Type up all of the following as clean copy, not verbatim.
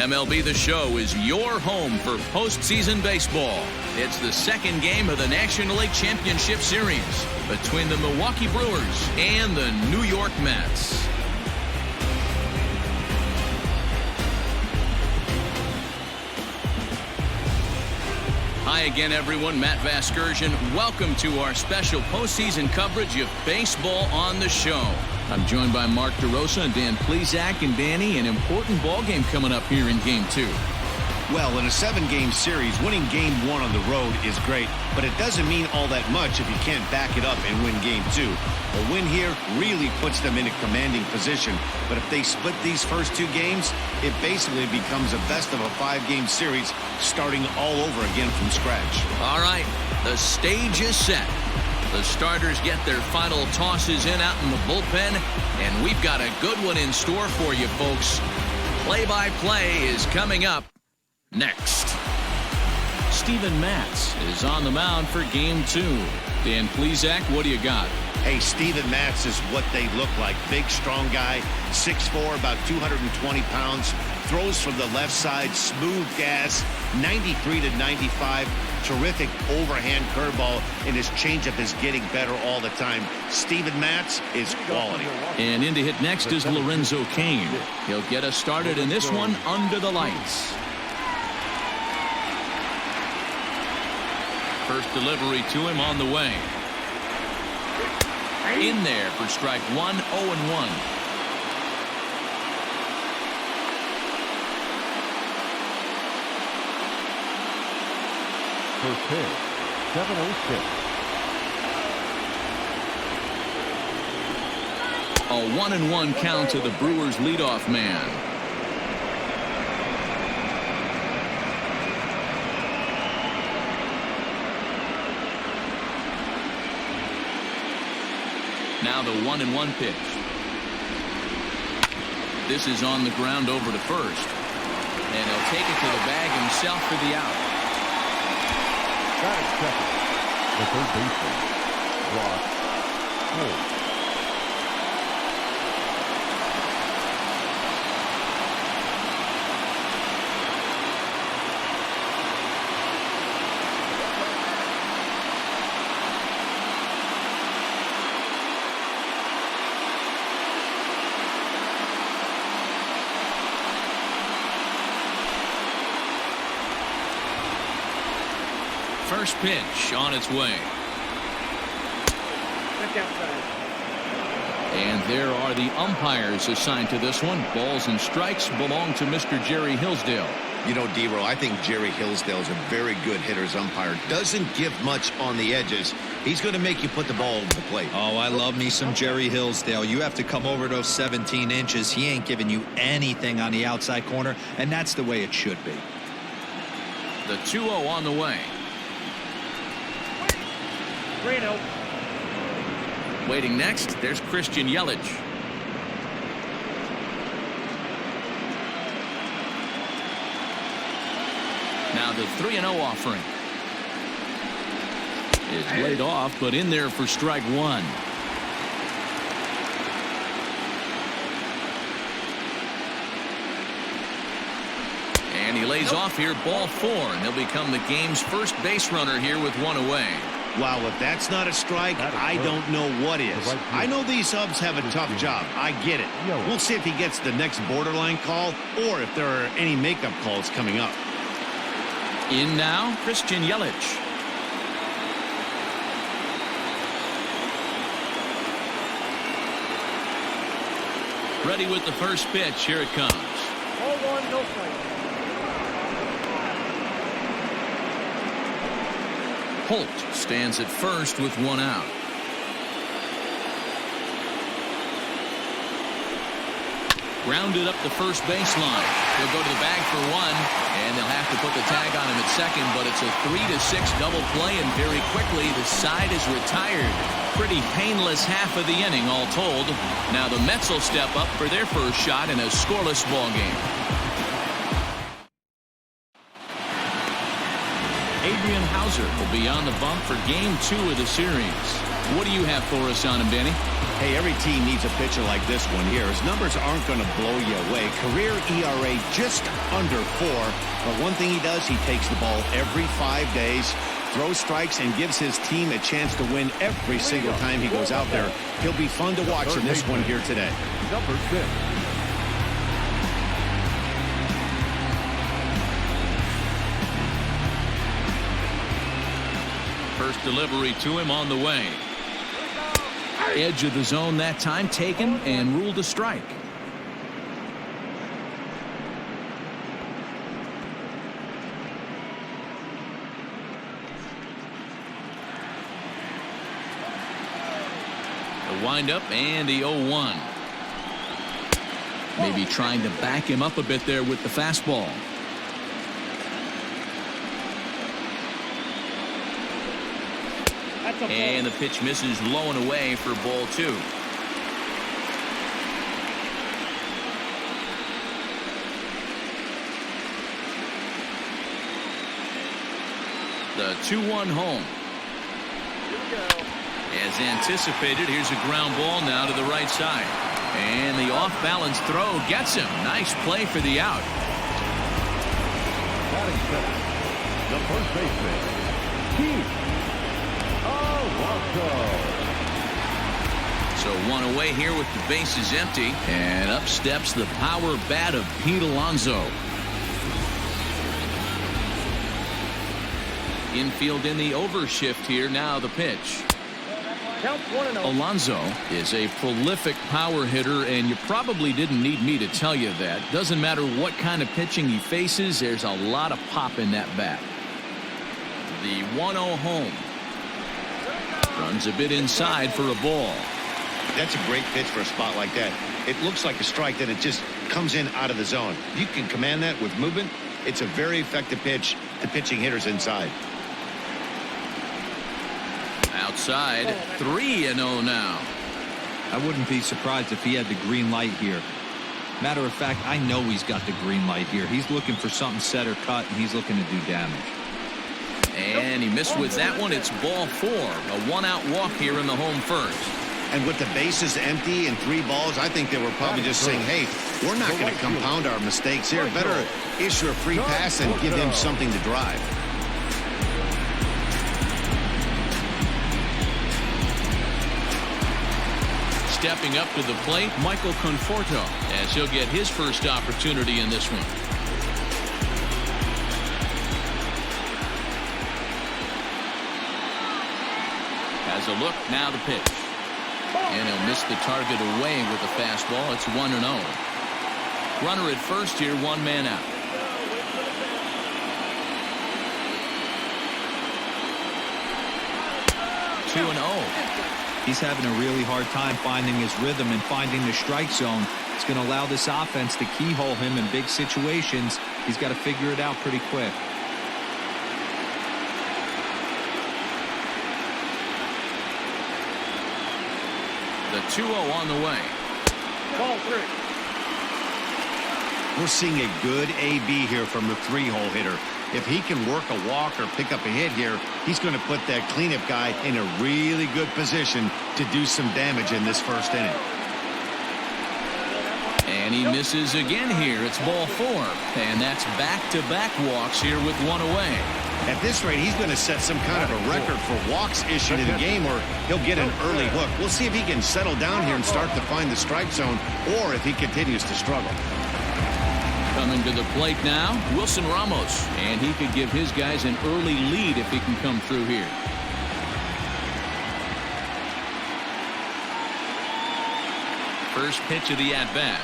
MLB The Show is your home for postseason baseball. It's the second game of the National League Championship Series between the Milwaukee Brewers and the New York Mets. Hi again, everyone. Matt Vasgersian. Welcome to our special postseason coverage of baseball on the show. I'm joined by Mark DeRosa and Dan Plesac. And Danny, an important ball game coming up here in Game 2. Well, in a 7-game series, winning Game 1 on the road is great, but it doesn't mean all that much if you can't back it up and win Game 2. A win here really puts them in a commanding position, but if they split these first 2 games, it basically becomes a best of a 5-game series starting all over again from scratch. All right, the stage is set. The starters get their final tosses in out in the bullpen, and we've got a good one in store for you, folks. Play-by-play is coming up next. Steven Matz is on the mound for Game 2. Dan Plesac, what do you got? Hey, Steven Matz is what they look like. Big, strong guy, 6'4", about 220 pounds. Throws from the left side, smooth gas, 93 to 95. Terrific overhand curveball, and his changeup is getting better all the time. Steven Matz is quality. And in to hit next is Lorenzo Cain. He'll get us started in this one under the lights. First delivery to him on the way. In there for strike 1, 0-1. First pitch, 7-0 A 1-1 count to the Brewers leadoff man. Now the 1-1 pitch. This is on the ground over to first. And he'll take it to the bag himself for the out. That is second. The third baseman, Ross Cole. First pitch on its way. And there are the umpires assigned to this one. Balls and strikes belong to Mr. Jerry Hillsdale. You know, D-Row, I think Jerry Hillsdale is a very good hitter's umpire. Doesn't give much on the edges. He's going to make you put the ball over the plate. Oh, I love me some Jerry Hillsdale. You have to come over those 17 inches. He ain't giving you anything on the outside corner, and that's the way it should be. The 2-0 on the way. Waiting next, there's Christian Yelich. Now the 3-0 offering is laid off, but in there for strike 1. And he lays off here, ball 4, and he'll become the game's first base runner here with 1 away. Wow, if that's not a strike, I don't know what is. I know these subs have a tough job. I get it. We'll see if he gets the next borderline call or if there are any makeup calls coming up. In now, Christian Yelich. Ready with the first pitch. Here it comes. 0-1, no strike. Holt stands at first with 1 out. Grounded up the first baseline. He'll go to the bag for 1, and they'll have to put the tag on him at second, but it's a 3-6 double play, and very quickly the side is retired. Pretty painless half of the inning, all told. Now the Mets will step up for their first shot in a scoreless ball game. Adrian Hauser will be on the bump for Game 2 of the series. What do you have for us on him, Danny? Hey, every team needs a pitcher like this one here. His numbers aren't going to blow you away. Career ERA just under 4. But one thing he does, he takes the ball every 5 days, throws strikes, and gives his team a chance to win every single time he goes out there. He'll be fun to watch in this one here today. Number 6. First delivery to him on the way. Edge of the zone that time taken and ruled a strike. The windup and the 0-1. Maybe trying to back him up a bit there with the fastball. And the pitch misses low and away for ball 2. The 2-1 home. As anticipated, here's a ground ball now to the right side. And the off-balance throw gets him. Nice play for the out. Batting second, the first baseman, Keith. So one away here with the bases empty. And up steps the power bat of Pete Alonso. Infield in the overshift here. Now the pitch. Alonso is a prolific power hitter, and you probably didn't need me to tell you that. Doesn't matter what kind of pitching he faces, there's a lot of pop in that bat. The 1-0 home. Runs a bit inside for a ball. That's a great pitch for a spot like that. It looks like a strike that it just comes in out of the zone. You can command that with movement. It's a very effective pitch to pitching hitters inside. Outside, 3-0 now. I wouldn't be surprised if he had the green light here. Matter of fact, I know he's got the green light here. He's looking for something set or cut, and he's looking to do damage. And he missed with that one. It's ball 4. A 1-out walk here in the home first. And with the bases empty and 3 balls, I think they were probably just saying, hey, we're not going to compound our mistakes here. Better issue a free pass and give him something to drive. Stepping up to the plate, Michael Conforto, as he'll get his first opportunity in this one. Has a look, now the pitch. And he'll miss the target away with a fastball. It's 1-0. Runner at first here, 1 man out. Two and 0. He's having a really hard time finding his rhythm and finding the strike zone. It's going to allow this offense to keyhole him in big situations. He's got to figure it out pretty quick. The 2-0 on the way. Ball 3. We're seeing a good AB here from the 3-hole hitter. If he can work a walk or pick up a hit here, he's going to put that cleanup guy in a really good position to do some damage in this first inning. And he misses again here. It's ball 4. And that's back-to-back walks here with 1 away. At this rate, he's going to set some kind of a record for walks issued in a game, or he'll get an early hook. We'll see if he can settle down here and start to find the strike zone, or if he continues to struggle. Coming to the plate now, Wilson Ramos. And he could give his guys an early lead if he can come through here. First pitch of the at-bat.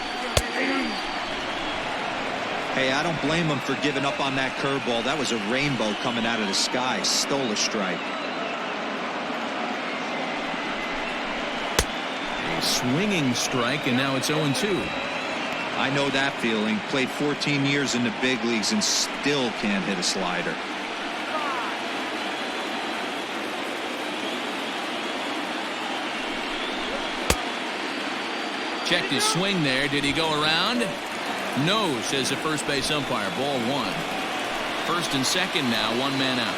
Hey, I don't blame him for giving up on that curveball. That was a rainbow coming out of the sky. Stole a strike. A swinging strike, and now it's 0-2. I know that feeling. Played 14 years in the big leagues and still can't hit a slider. Checked his swing there. Did he go around? No, says the first base umpire. Ball 1. First and second now, 1 man out.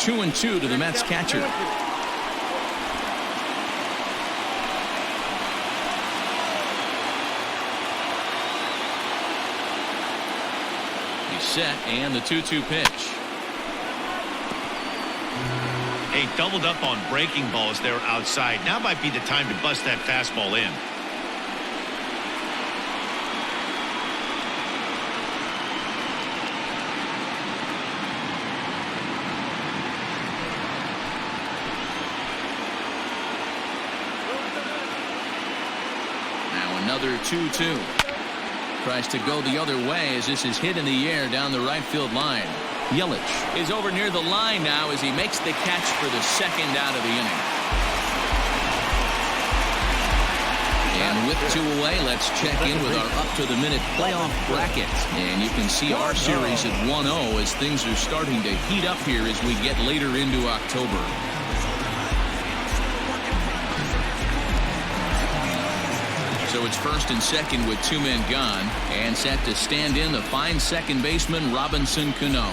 2-2 to the Mets catcher. He's set, and the 2-2 pitch. Hey, doubled up on breaking balls there outside. Now might be the time to bust that fastball in. Now another 2-2. Tries to go the other way as this is hit in the air down the right field line. Yelich is over near the line now as he makes the catch for the second out of the inning. And with 2 away, let's check in with our up-to-the-minute playoff bracket. And you can see our series at 1-0 as things are starting to heat up here as we get later into October. So it's first and second with 2 men gone, and set to stand in the fine second baseman Robinson Cano.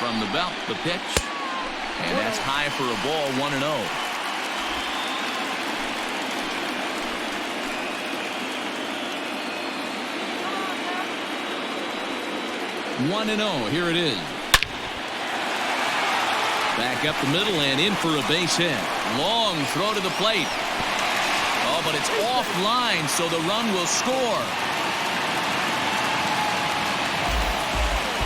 From the belt, the pitch, and that's high for a ball, 1-0. 1-0. Here it is. Back up the middle and in for a base hit. Long throw to the plate. Oh, but it's offline, so the run will score.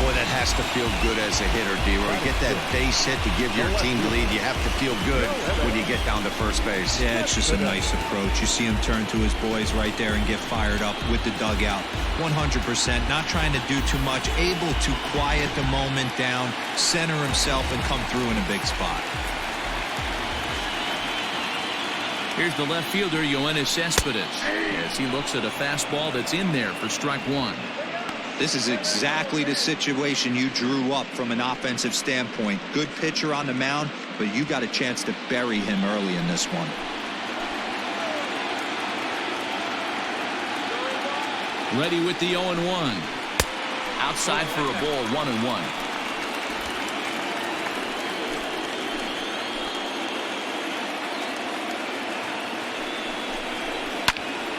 Boy, that has to feel good as a hitter, D-Roy. Get that base hit to give your team the lead. You have to feel good when you get down to first base. Yeah, it's just a nice approach. You see him turn to his boys right there and get fired up with the dugout. 100%, not trying to do too much, able to quiet the moment down, center himself, and come through in a big spot. Here's the left fielder, Yoenis Cespedes, as he looks at a fastball that's in there for strike 1. This is exactly the situation you drew up from an offensive standpoint. Good pitcher on the mound, but you got a chance to bury him early in this one. Ready with the 0-1. Outside for a ball, 1-1.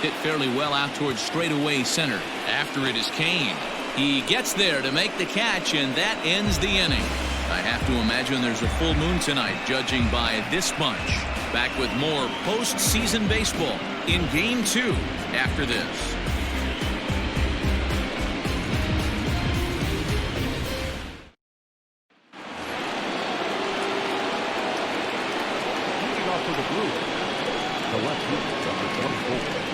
Hit fairly well out towards straightaway center. After it is Kane. He gets there to make the catch, and that ends the inning. I have to imagine there's a full moon tonight, judging by this bunch. Back with more postseason baseball in Game 2 after this. Leading off for the Brewers, the left fielder, number 24,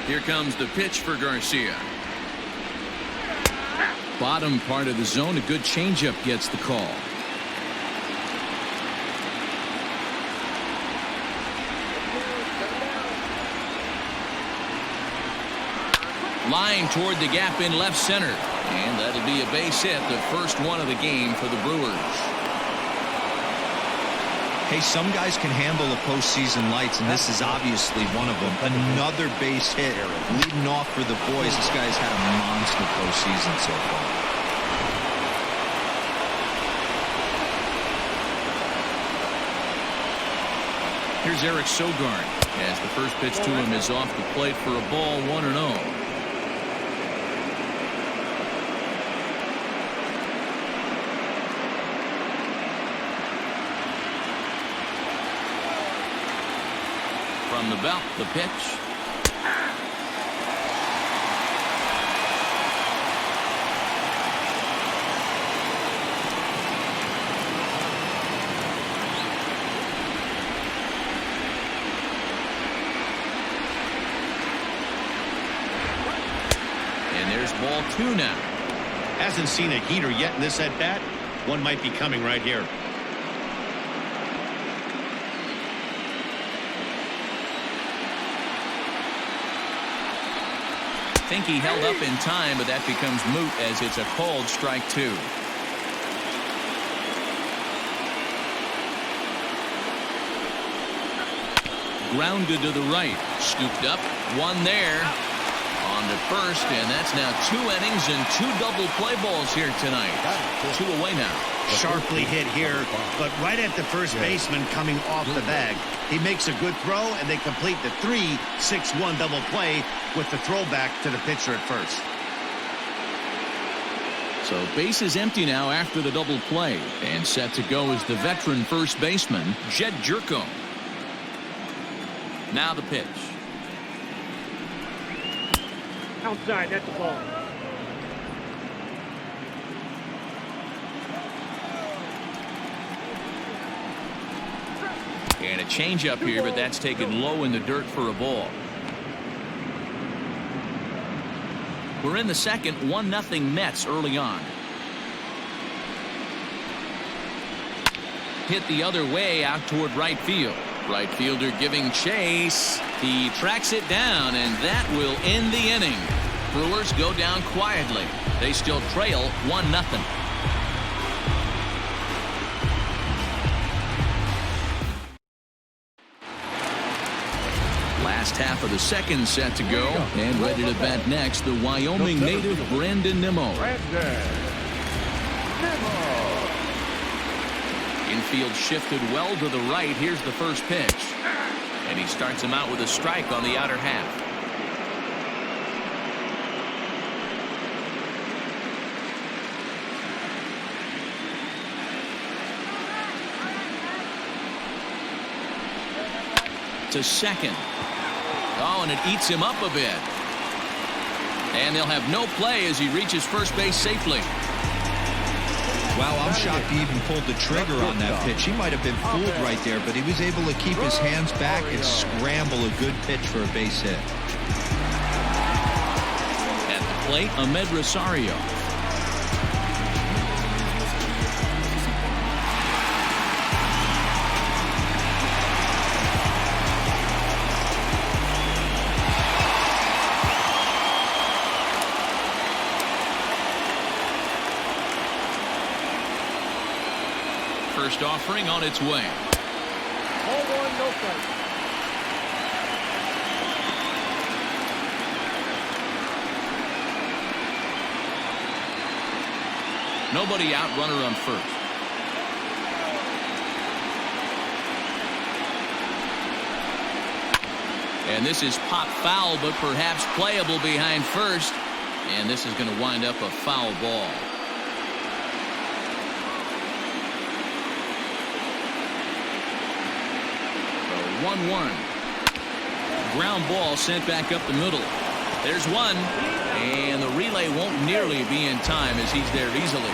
Here comes the pitch for Garcia. Bottom part of the zone, a good changeup gets the call. Line toward the gap in left center, and that'll be a base hit, the first one of the game for the Brewers. Hey, some guys can handle the postseason lights, and this is obviously one of them. Another base hit leading off for the boys. This guy's had a monster postseason so far. Here's Eric Sogard as the first pitch to him is off the plate for a ball, 1-0. From the belt, the pitch. And there's ball 2 now. Hasn't seen a heater yet in this at-bat. One might be coming right here. think he held up in time, but that becomes moot as it's a called strike 2. Grounded to the right. Scooped up. One there. On to first, and that's now 2 innings and 2 double play balls here tonight. 2 away now. Sharply hit here, but right at the first baseman coming off the bag. He makes a good throw, and they complete the 3-6-1 double play with the throwback to the pitcher at first. So base is empty now after the double play, and set to go is the veteran first baseman, Jed Jerko. Now the pitch. Outside, that's a ball. And a changeup here, but that's taken low in the dirt for a ball. We're in the second, 1-0 Mets early on. Hit the other way out toward right field. Right fielder giving chase. He tracks it down, and that will end the inning. Brewers go down quietly. They still trail 1-0. Last half of the second set to go, and ready to bat next, the Wyoming native Brandon Nimmo. Infield shifted well to the right. Here's the first pitch, and he starts him out with a strike on the outer half. To second. Oh, and it eats him up a bit. And they'll have no play as he reaches first base safely. Wow, I'm shocked he even pulled the trigger on that pitch. He might have been fooled right there, but he was able to keep his hands back and scramble a good pitch for a base hit. At the plate, Ahmed Rosario. First offering on its way. Ball 1, no strike. Nobody out, runner on first. And this is pop foul, but perhaps playable behind first. And this is going to wind up a foul ball. 1-1. Ground ball sent back up the middle. There's one, and the relay won't nearly be in time as he's there easily.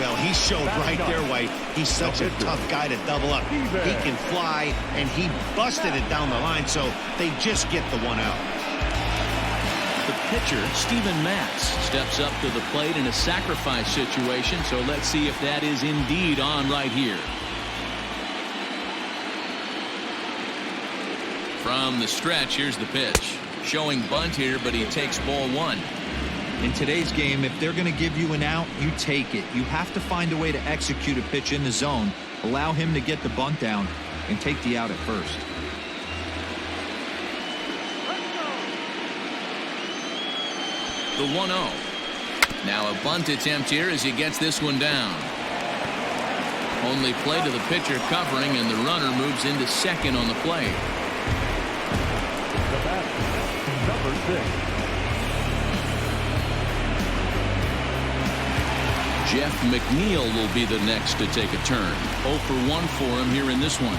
Well, he showed right there why he's such a tough guy to double up. He can fly, and he busted it down the line, so they just get the one out. The pitcher, Steven Matz, steps up to the plate in a sacrifice situation, so let's see if that is indeed on right here. From the stretch, here's the pitch. Showing bunt here, but he takes ball 1. In today's game, if they're going to give you an out, you take it. You have to find a way to execute a pitch in the zone, allow him to get the bunt down, and take the out at first. The 1-0. Now a bunt attempt here as he gets this one down. Only play to the pitcher covering, and the runner moves into second on the play. Number 6. Jeff McNeil will be the next to take a turn. 0 for 1 for him here in this one.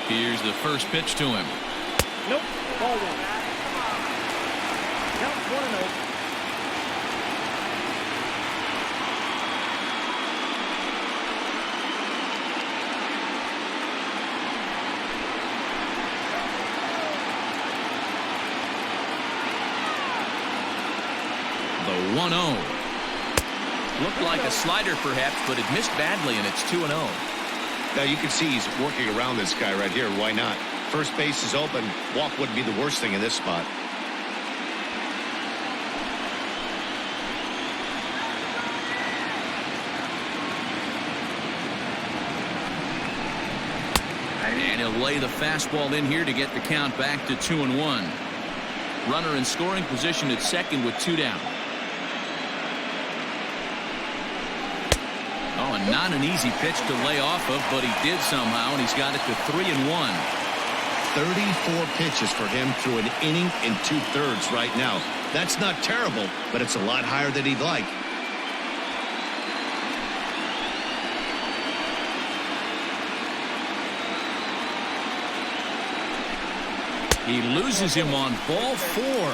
Here's the first pitch to him. Nope. Ball 1. Count 1-0. The 1-0. Looked like a slider perhaps, but it missed badly, and it's 2-0. Now you can see he's working around this guy right here. Why not? First base is open. Walk wouldn't be the worst thing in this spot. And he'll lay the fastball in here to get the count back to 2-1. Runner in scoring position at second with 2 down. Oh, and not an easy pitch to lay off of, but he did somehow, and he's got it to 3-1. 34 pitches for him through an inning and 2/3 right now. That's not terrible, but it's a lot higher than he'd like. He loses him on ball 4.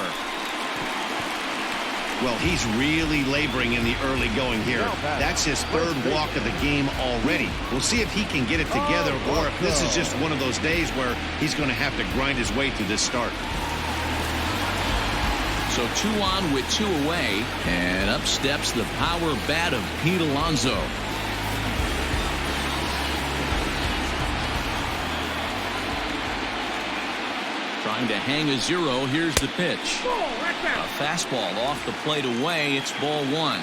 Well, he's really laboring in the early going here. That's his 3rd walk of the game already. We'll see if he can get it together or if this is just one of those days where he's going to have to grind his way through this start. So 2 on with 2 away, and up steps the power bat of Pete Alonso. Trying to hang a 0. Here's the pitch. A fastball off the plate away. It's ball 1.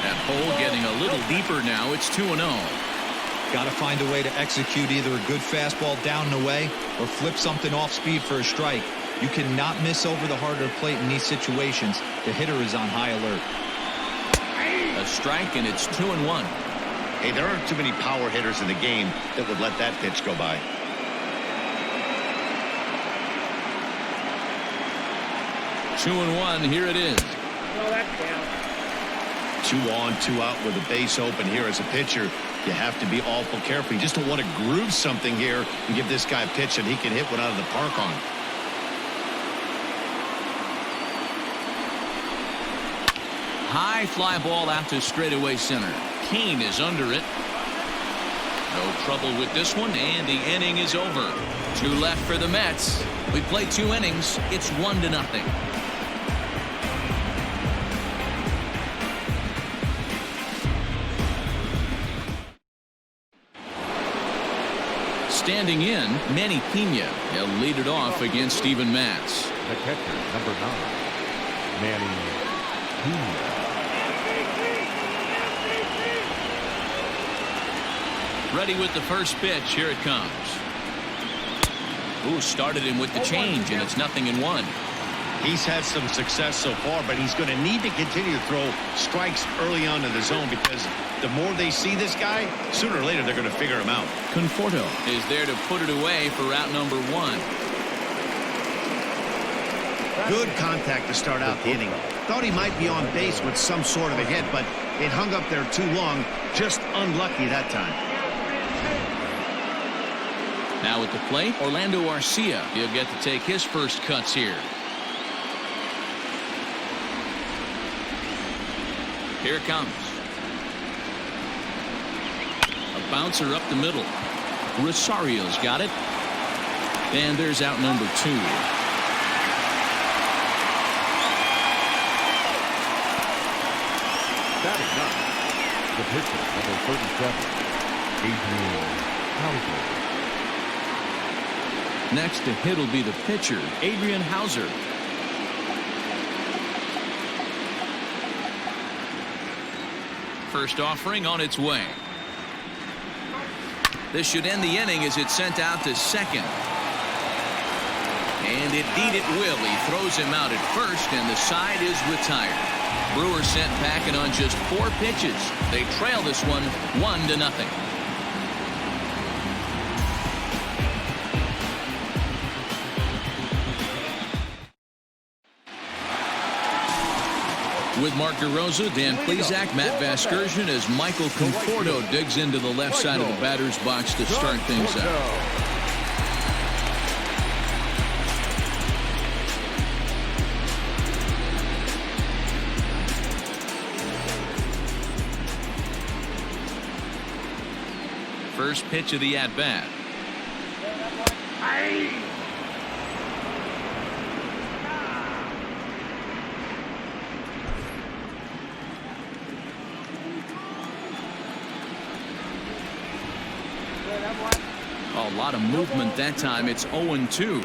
That hole getting a little deeper now. It's 2-0. Got to find a way to execute either a good fastball down and away or flip something off speed for a strike. You cannot miss over the heart of the plate in these situations. The hitter is on high alert. A strike, and it's 2-1. Hey, there aren't too many power hitters in the game that would let that pitch go by. Two and 1. Here it is. No, that's down. 2 on, 2 out with a base open here as a pitcher. You have to be awful careful. You just don't want to groove something here and give this guy a pitch that he can hit one out of the park on. High fly ball out to straightaway center. Kane is under it. No trouble with this one, and the inning is over. 2 left for the Mets. We played 2 innings. It's 1-0. Standing in, Manny Pena. He'll lead it off against Steven Matz. The catcher, number 9, Manny Pena. Ready with the first pitch. Here it comes. Ooh, started him with the change, and it's 0-1. He's had some success so far, but he's going to need to continue to throw strikes early on in the zone because the more they see this guy, sooner or later they're going to figure him out. Conforto is there to put it away for out number 1. Good contact to start out the inning. Thought he might be on base with some sort of a hit, but it hung up there too long. Just unlucky that time. Now at the plate, Orlando Arcia. He'll get to take his first cuts here. Here it comes. A bouncer up the middle. Rosario's got it. And there's out number 2. Batting up, the pitcher, number 37, Adrian Hauser. Next to hit will be the pitcher, Adrian Hauser. First offering on its way. This should end the inning as it's sent out to second. And indeed it will. He throws him out at first, and the side is retired. Brewers sent packing on just 4 pitches. They trail this one 1-0. With Mark DeRosa, Dan Plesac, Matt Vasgersian as Michael Conforto digs into the left side of the batter's box to start things out. First pitch of the at-bat. A lot of movement that time. It's 0-2.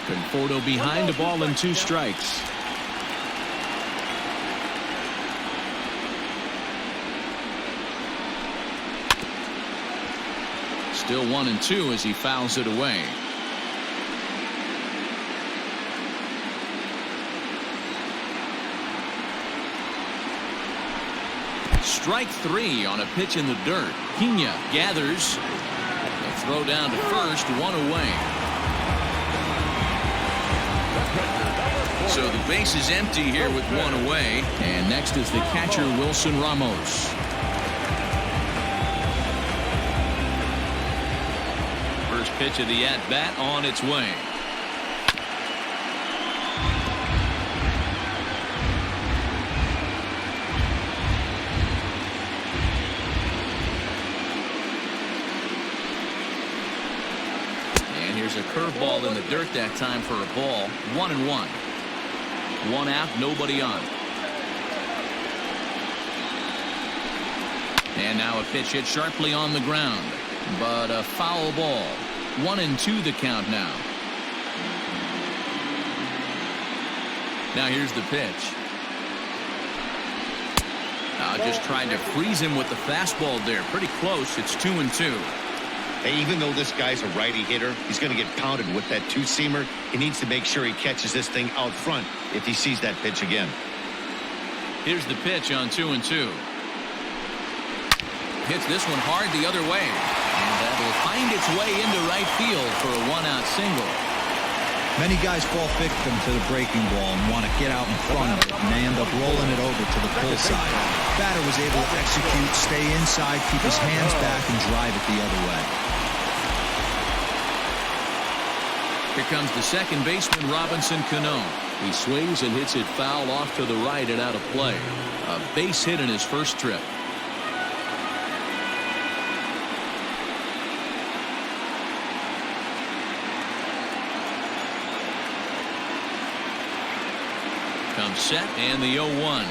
Conforto behind, a ball and 2 strikes. Still 1-2 as he fouls it away. Strike 3 on a pitch in the dirt. Pena gathers. A throw down to first, 1 away. So the base is empty here with 1 away. And next is the catcher, Wilson Ramos. First pitch of the at-bat on its way. And here's a curveball in the dirt that time for a ball. 1-1. 1 out, nobody on. And now a pitch hit sharply on the ground, but a foul ball. 1-2 the count now. Now here's the pitch. Just trying to freeze him with the fastball there. Pretty close. It's 2-2. Hey, even though this guy's a righty hitter, he's going to get pounded with that 2-seamer. He needs to make sure he catches this thing out front if he sees that pitch again. Here's the pitch on 2-2. Hits this one hard the other way. And that will find its way into right field for a 1-out single. Many guys fall victim to the breaking ball and want to get out in front of it, and they end up rolling it over to the pull side. Batter was able to execute, stay inside, keep his hands back, and drive it the other way. Here comes the second baseman, Robinson Cano. He swings and hits it foul off to the right and out of play. A base hit in his first trip. Comes set and the 0-1.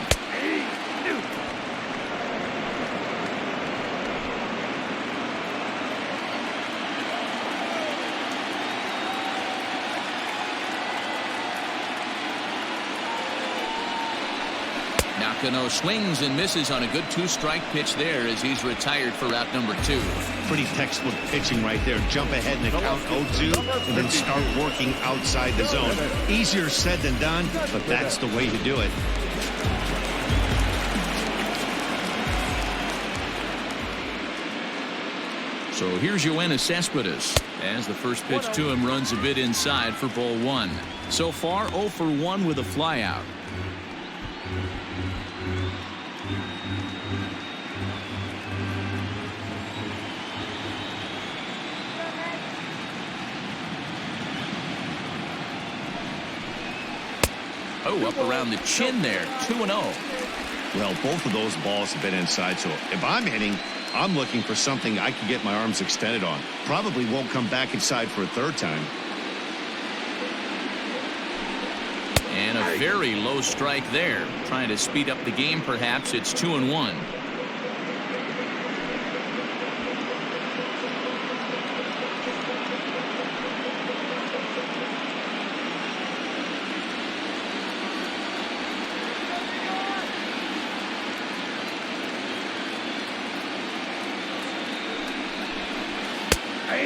Now Cano swings and misses on a good 2-strike pitch there as he's retired for out number 2. Pretty textbook pitching right there. Jump ahead in the count 0-2 and then start working outside the zone. Easier said than done, but that's the way to do it. So here's Yoenis Cespedes as the first pitch to him runs a bit inside for ball 1. So far 0 for 1 with a flyout. Oh, up around the chin there. 2-0. Well, both of those balls have been inside, so if I'm hitting, I'm looking for something I can get my arms extended on. Probably won't come back inside for a third time. And a very low strike there. Trying to speed up the game, perhaps. It's 2-1.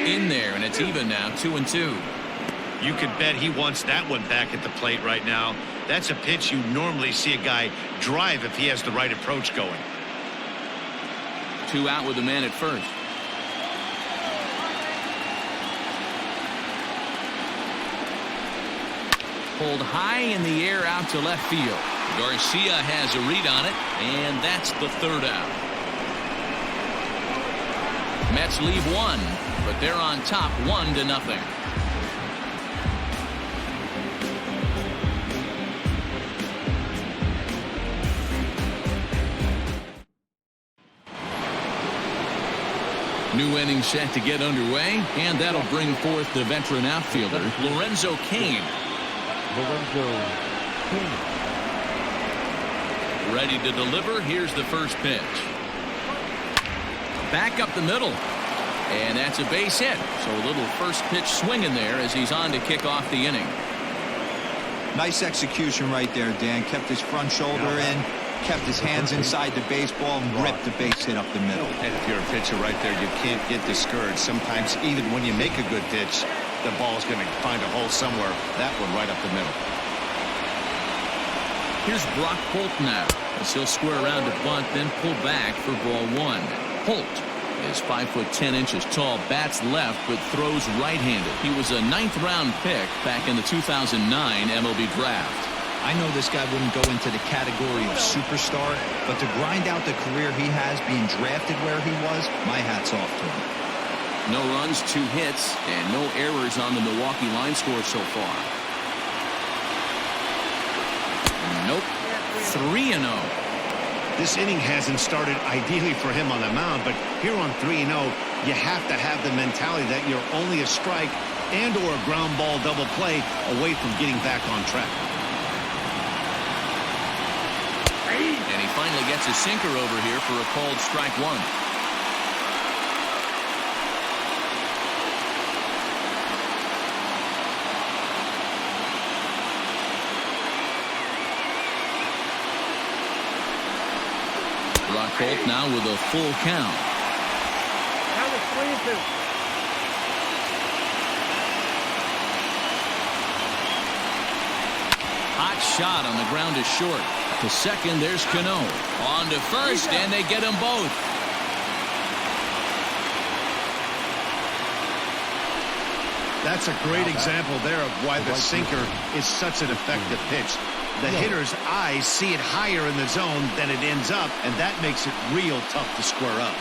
In there, and it's even now, 2-2. You could bet he wants that one back at the plate right now. That's a pitch you normally see a guy drive if he has the right approach going. 2 out with a man at first. Pulled high in the air out to left field. Garcia has a read on it, and that's the 3rd out. Mets leave 1, but they're on top 1-0. New inning set to get underway, and that'll bring forth the veteran outfielder, Lorenzo Cain. Ready to deliver. Here's the first pitch. Back up the middle. And that's a base hit. So a little first pitch swing in there as he's on to kick off the inning. Nice execution right there, Dan. Kept his front shoulder in, kept his hands inside the baseball, and ripped the base hit up the middle. And if you're a pitcher right there, you can't get discouraged. Sometimes even when you make a good pitch, the ball's going to find a hole somewhere. That one right up the middle. Here's Brock Holt now as he'll square around to bunt, then pull back for ball one. Holt is 5'10" tall, bats left, but throws right-handed. He was a 9th-round pick back in the 2009 MLB draft. I know this guy wouldn't go into the category of superstar, but to grind out the career he has being drafted where he was, my hat's off to him. No runs, 2 hits, and no errors on the Milwaukee line score so far. Nope. 3-0. This inning hasn't started ideally for him on the mound, but here on 3-0, you have to have the mentality that you're only a strike and or a ground ball double play away from getting back on track. And he finally gets a sinker over here for a called strike one. Brock Holt now with a full count. Count is 3-2. Hot shot on the ground is short. To second, there's Cano. On to first, and they get them both. That's a great example there of why the sinker is such an effective pitch. The hitter's eyes see it higher in the zone than it ends up, and that makes it real tough to square up.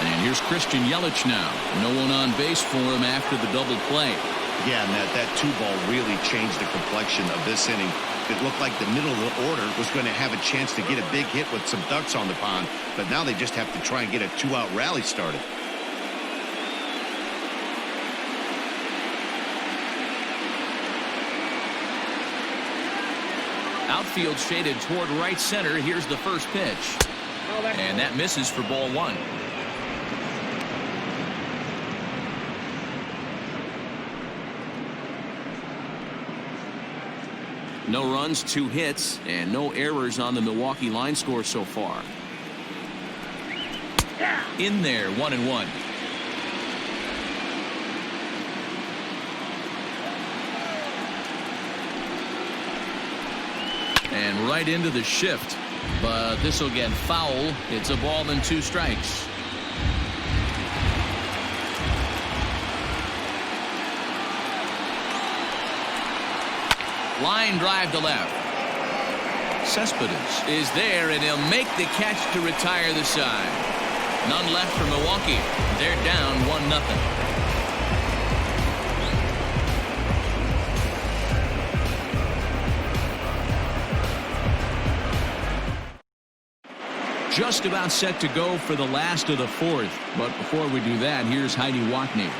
And here's Christian Yelich now. No one on base for him after the double play. Yeah, Matt, that 2-ball really changed the complexion of this inning. It looked like the middle of the order was going to have a chance to get a big hit with some ducks on the pond, but now they just have to try and get a 2-out rally started. Outfield shaded toward right center. Here's the first pitch. And that misses for ball one. No runs, 2 hits, and no errors on the Milwaukee line score so far. In there, 1-1. And right into the shift, but this will get foul. It's a ball and 2 strikes. Line drive to left. Cespedes is there, and he'll make the catch to retire the side. None left for Milwaukee. They're down 1-0. Just about set to go for the last of the 4th. But before we do that, here's Heidi Watney.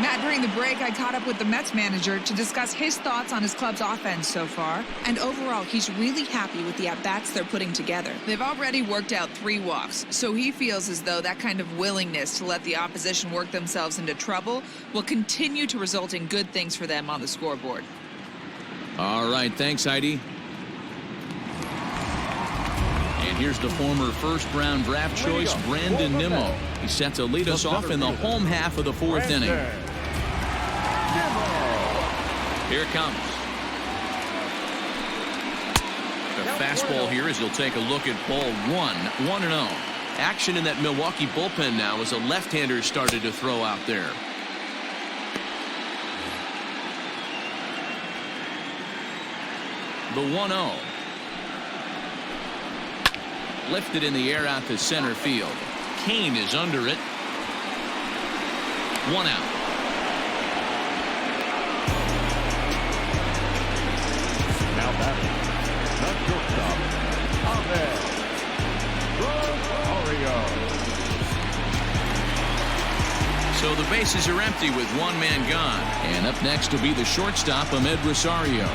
Matt, during the break, I caught up with the Mets manager to discuss his thoughts on his club's offense so far. And overall, he's really happy with the at-bats they're putting together. They've already worked out 3 walks, so he feels as though that kind of willingness to let the opposition work themselves into trouble will continue to result in good things for them on the scoreboard. All right, thanks, Heidi. And here's the former first-round draft choice, Brandon Nimmo. He's set to lead us off in the home half of the 4th inning. Here it comes. The fastball here as he'll take a look at ball 1, 1-0. Action in that Milwaukee bullpen now as a left-hander started to throw out there. The 1-0. Lifted in the air out to center field. Kane is under it. 1 out. Now batting, the shortstop, Ahmed Rosario. So the bases are empty with one man gone. And up next will be the shortstop, Ahmed Rosario.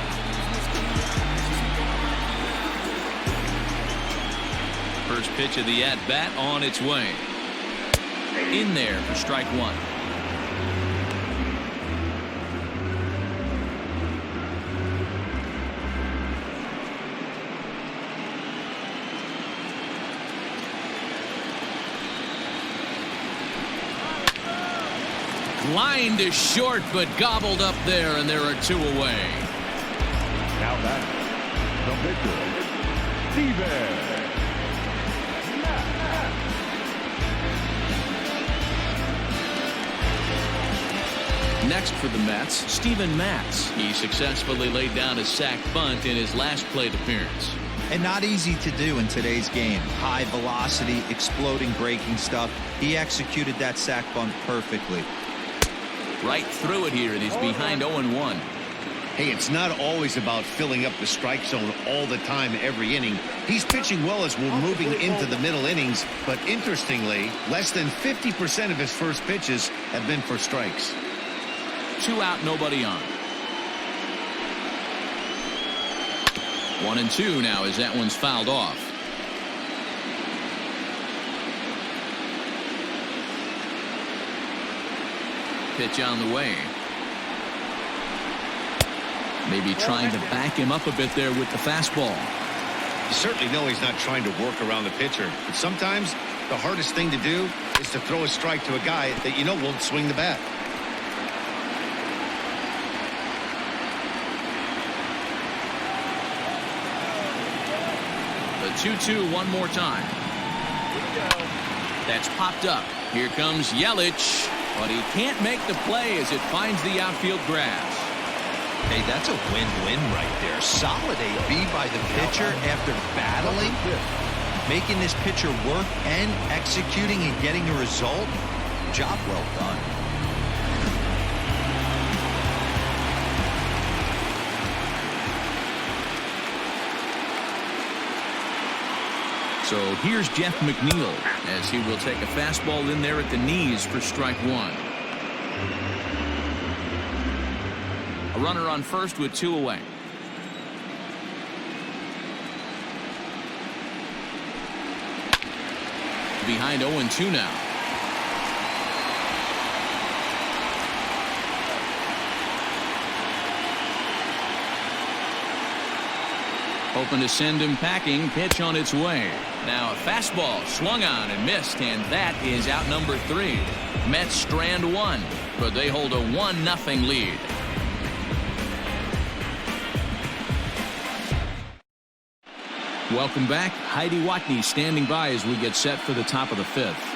First pitch of the at-bat on its way. In there for strike one. Line to short, but gobbled up there, and there are two away. Now back, the pitcher, Steven Matz. Next for the Mets, Steven Matz. He successfully laid down a sac bunt in his last plate appearance. And not easy to do in today's game. High velocity, exploding breaking stuff. He executed that sac bunt perfectly. Right through it here, and he's behind 0-1. Hey, it's not always about filling up the strike zone all the time every inning. He's pitching well as we're moving into the middle innings, but interestingly, less than 50% of his first pitches have been for strikes. 2 out, nobody on. 1-2 now as that one's fouled off. Pitch on the way. Maybe trying to back him up a bit there with the fastball. You certainly know he's not trying to work around the pitcher, but sometimes the hardest thing to do is to throw a strike to a guy that you know won't swing the bat. The 2-2 one more time. That's popped up. Here comes Yelich. But he can't make the play as it finds the outfield grass. Hey, that's a win-win right there. Solid AB by the pitcher after battling, making this pitcher work and executing and getting a result. Job well done. So here's Jeff McNeil as he will take a fastball in there at the knees for strike one. A runner on first with 2 away. Behind 0-2 now. Hoping to send him packing. Pitch on its way. Now a fastball swung on and missed, and that is out number 3. Mets strand 1, but they hold a 1-0 lead. Welcome back. Heidi Watney standing by as we get set for the top of the 5th.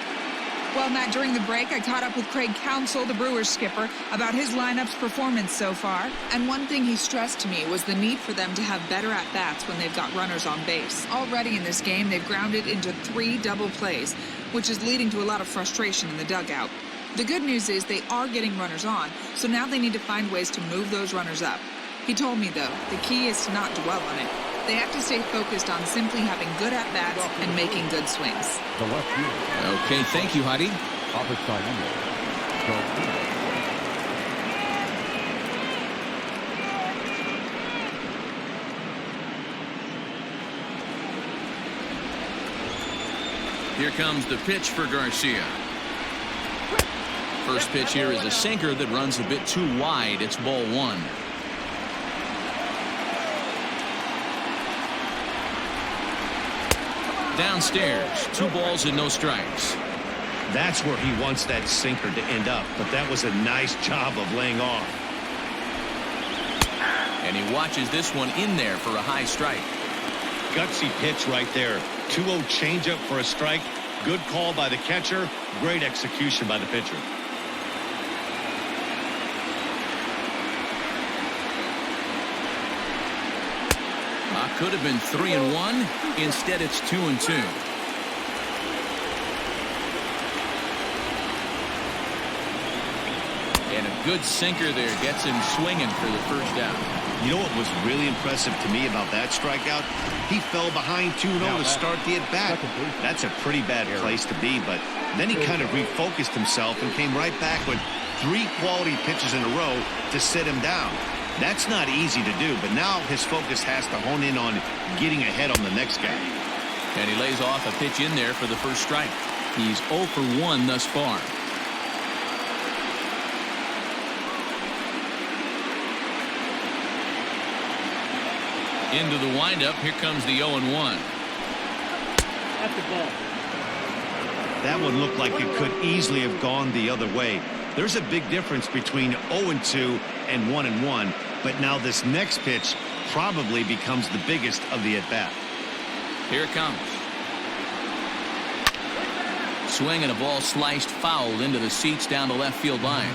Well, Matt, during the break, I caught up with Craig Counsell, the Brewers skipper, about his lineup's performance so far. And one thing he stressed to me was the need for them to have better at-bats when they've got runners on base. Already in this game, they've grounded into 3 double plays, which is leading to a lot of frustration in the dugout. The good news is they are getting runners on, so now they need to find ways to move those runners up. He told me, though, the key is to not dwell on it. They have to stay focused on simply having good at-bats and making good swings. The left field. Okay, thank you, Heidi. Opposite side number. Here comes the pitch for Garcia. First pitch here is a sinker that runs a bit too wide. It's ball 1. Downstairs, 2 balls and no strikes. That's where he wants that sinker to end up, but that was a nice job of laying off. And he watches this one in there for a high strike. Gutsy pitch right there. 2-0 changeup for a strike. Good call by the catcher. Great execution by the pitcher. Could have been 3-1. Instead, it's 2-2. And a good sinker there gets him swinging for the first out. You know what was really impressive to me about that strikeout? He fell behind 2-0 to start the at-bat. That's a pretty bad place to be, but then he kind of refocused himself and came right back with 3 quality pitches in a row to sit him down. That's not easy to do, but now his focus has to hone in on getting ahead on the next guy. And he lays off a pitch in there for the first strike. He's 0 for 1 thus far. Into the windup. Here comes the 0-1. That's the ball. That one looked like it could easily have gone the other way. There's a big difference between 0-2 and 1-1, but now this next pitch probably becomes the biggest of the at-bat. Here it comes. Swing and a ball sliced foul into the seats down the left field line.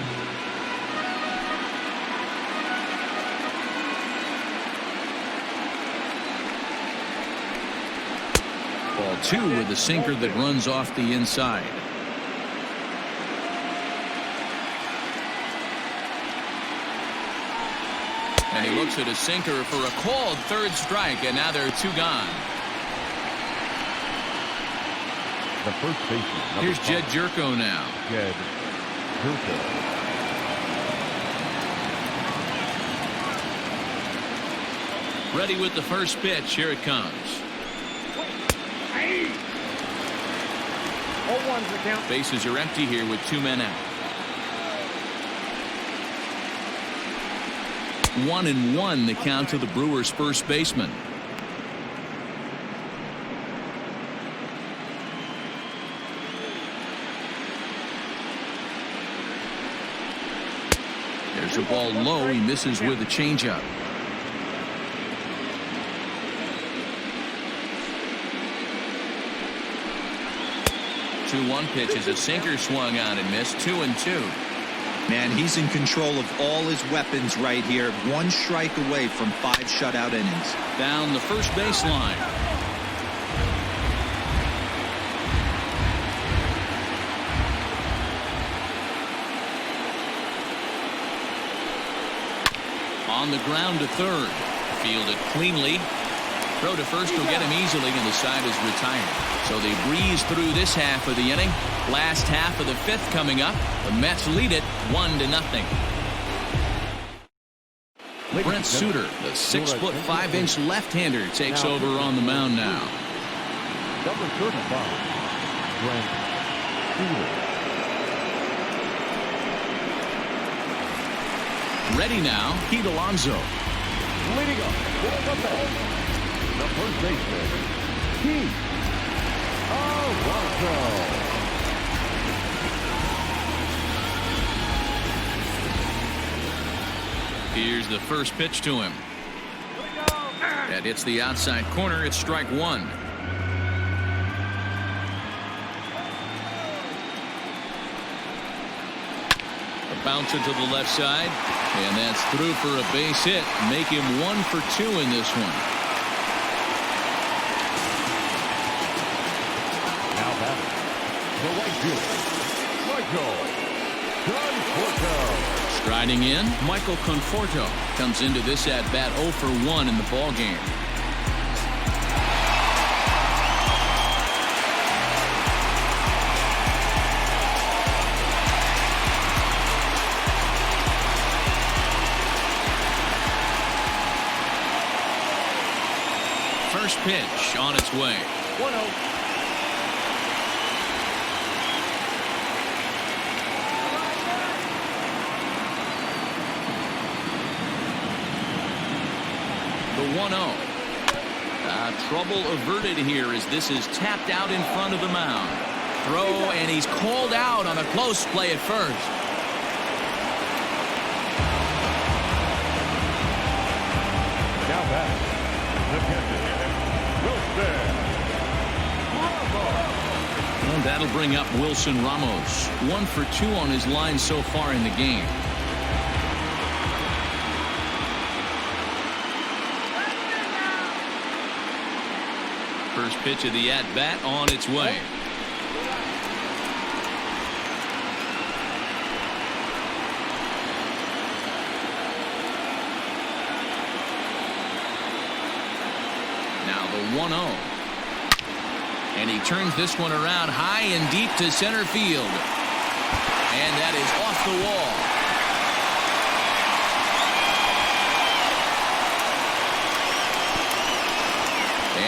Ball 2 with a sinker that runs off the inside. And he looks at a sinker for a called third strike, and now there are 2 gone. The first baseman. Here's Jed Jerko now. Jed Jerko. Ready with the first pitch. Here it comes. 0-1's the count. Bases are empty here with 2 men out. 1-1 the count to the Brewers' first baseman. There's a ball low. He misses with a changeup. The 2-1 pitch is a sinker swung on and missed. 2-2. Man, he's in control of all his weapons right here. 1 strike away from 5 shutout innings. Down the first baseline. On the ground to third. Fielded cleanly. Throw to first will get him easily, and the side is retired. So they breeze through this half of the inning. Last half of the 5th coming up. The Mets lead it 1-0. Brent Suter, the 6'5" left-hander, takes over on the mound now. Number 35, Brent Suter. Ready now, Pete Alonso. Leading up for the Bullpen, the first baseman, Pete Alonso. Here's the first pitch to him. That hits the outside corner. It's strike 1. A bouncer to the left side, and that's through for a base hit. Make him 1 for 2 in this one. Now batting, the right fielder, Michael Conforto. Striding in, Michael Conforto comes into this at bat 0 for 1 in the ball game. First pitch on its way. 1-0. The 1-0. Trouble averted here as this is tapped out in front of the mound. Throw, and he's called out on a close play at first. Now batting, the catcher, Wilson Ramos. And that'll bring up Wilson Ramos. 1 for 2 on his line so far in the game. First pitch of the at-bat on its way. The 1-0. And he turns this one around high and deep to center field. And that is off the wall.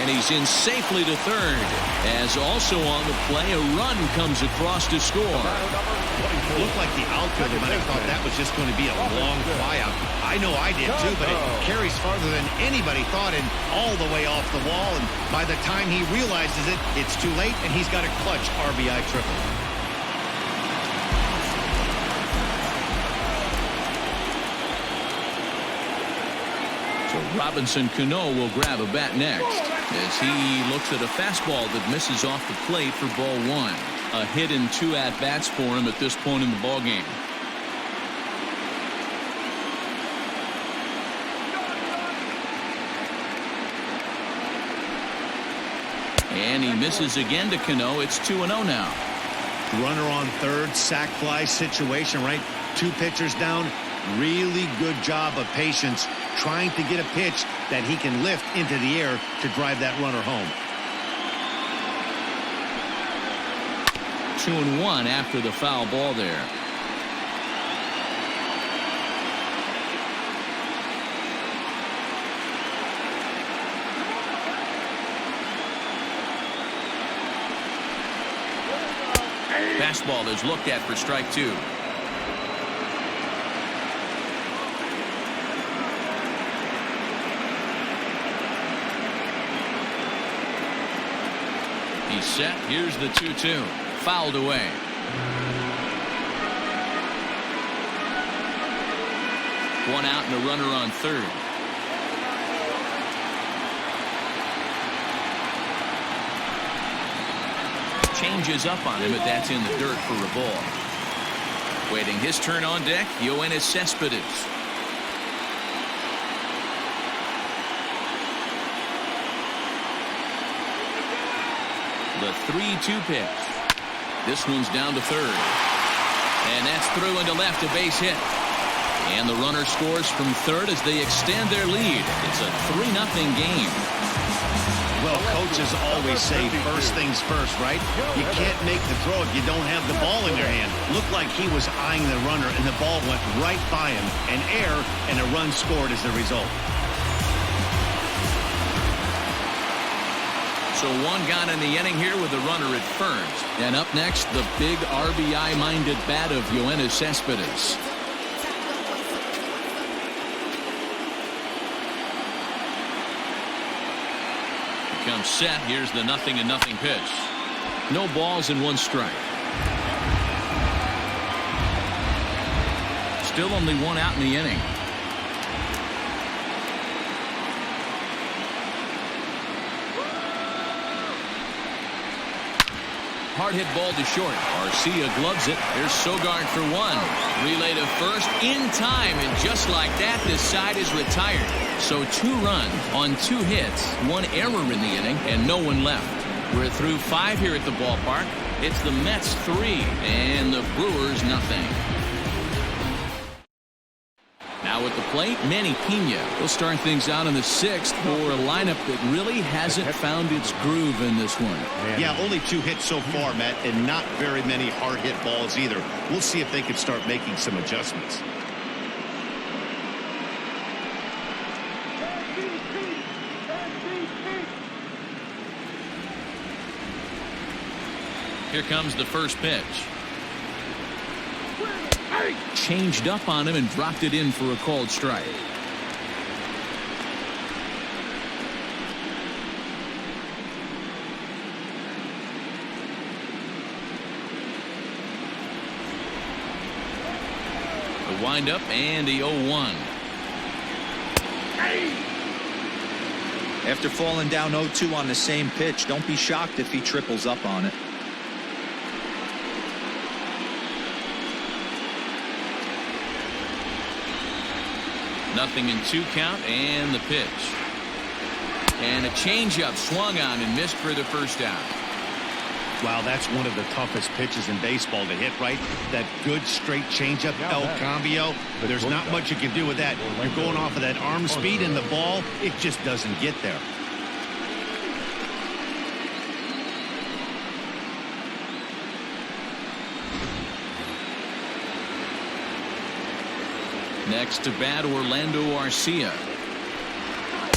And he's in safely to third. As also on the play, a run comes across to score. It looked like the outfielder might have thought that was just going to be a long flyout. I know I did too, but it carries farther than anybody thought and all the way off the wall. And by the time he realizes it, it's too late, and he's got a clutch RBI triple. So Robinson Cano will grab a bat next as he looks at a fastball that misses off the plate for ball 1. A hit and 2 at-bats for him at this point in the ball game. And he misses again to Cano. It's 2-0 now. Runner on third, sac fly situation, right? 2 pitchers down. Really good job of patience, trying to get a pitch that he can lift into the air to drive that runner home. 2-1 after the foul ball there. Fastball is looked at for strike 2. He's set. Here's the 2-2. Fouled away. One out and a runner on third. Changes up on him, but that's in the dirt for a ball. Waiting his turn on deck, Yoenis Cespedes. The 3-2 pitch. This one's down to third. And that's through into left, a base hit. And the runner scores from third as they extend their lead. It's a 3-0 game. Well, coaches always say first things first, right? You can't make the throw if you don't have the ball in your hand. Looked like he was eyeing the runner, and the ball went right by him. An error, and a run scored as a result. So one gone in the inning here with the runner at first. And up next, the big RBI-minded bat of Yoenis Cespedes. Comes set. Here's the 0-0 pitch. No balls and 1 strike. Still only 1 out in the inning. Hard hit ball to short. Garcia gloves it. There's Sogard for 1. Relay to first in time, and just like that, this side is retired. So 2 runs on 2 hits, 1 error in the inning, and no one left. We're through 5 here at the ballpark. It's the Mets 3 and the Brewers nothing. Now at the plate, Manny Pena will start things out in the 6th for a lineup that really hasn't found its groove in this one. Yeah, only 2 hits so far, Matt, and not very many hard hit balls either. We'll see if they can start making some adjustments. Here comes the first pitch. Changed up on him and dropped it in for a called strike. The windup and the 0-1. After falling down 0-2 on the same pitch, don't be shocked if he triples up on it. Nothing in 2 count, and the pitch. And a changeup swung on and missed for the first out. Wow, that's one of the toughest pitches in baseball to hit, right? That good straight changeup, El Cambio. There's not much you can do with that. You're going off of that arm speed, and the ball, it just doesn't get there. Next to bat, Orlando Arcia.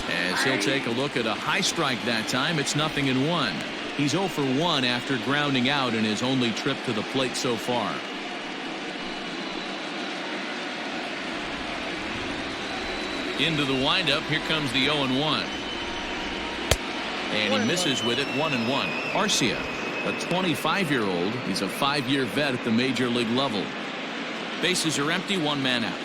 As he'll take a look at a high strike that time, it's 0-1. He's 0 for 1 after grounding out in his only trip to the plate so far. Into the windup, here comes the 0-1. And he misses with it, 1-1. Arcia, a 25-year-old. He's a 5-year vet at the major league level. Bases are empty, 1 man out.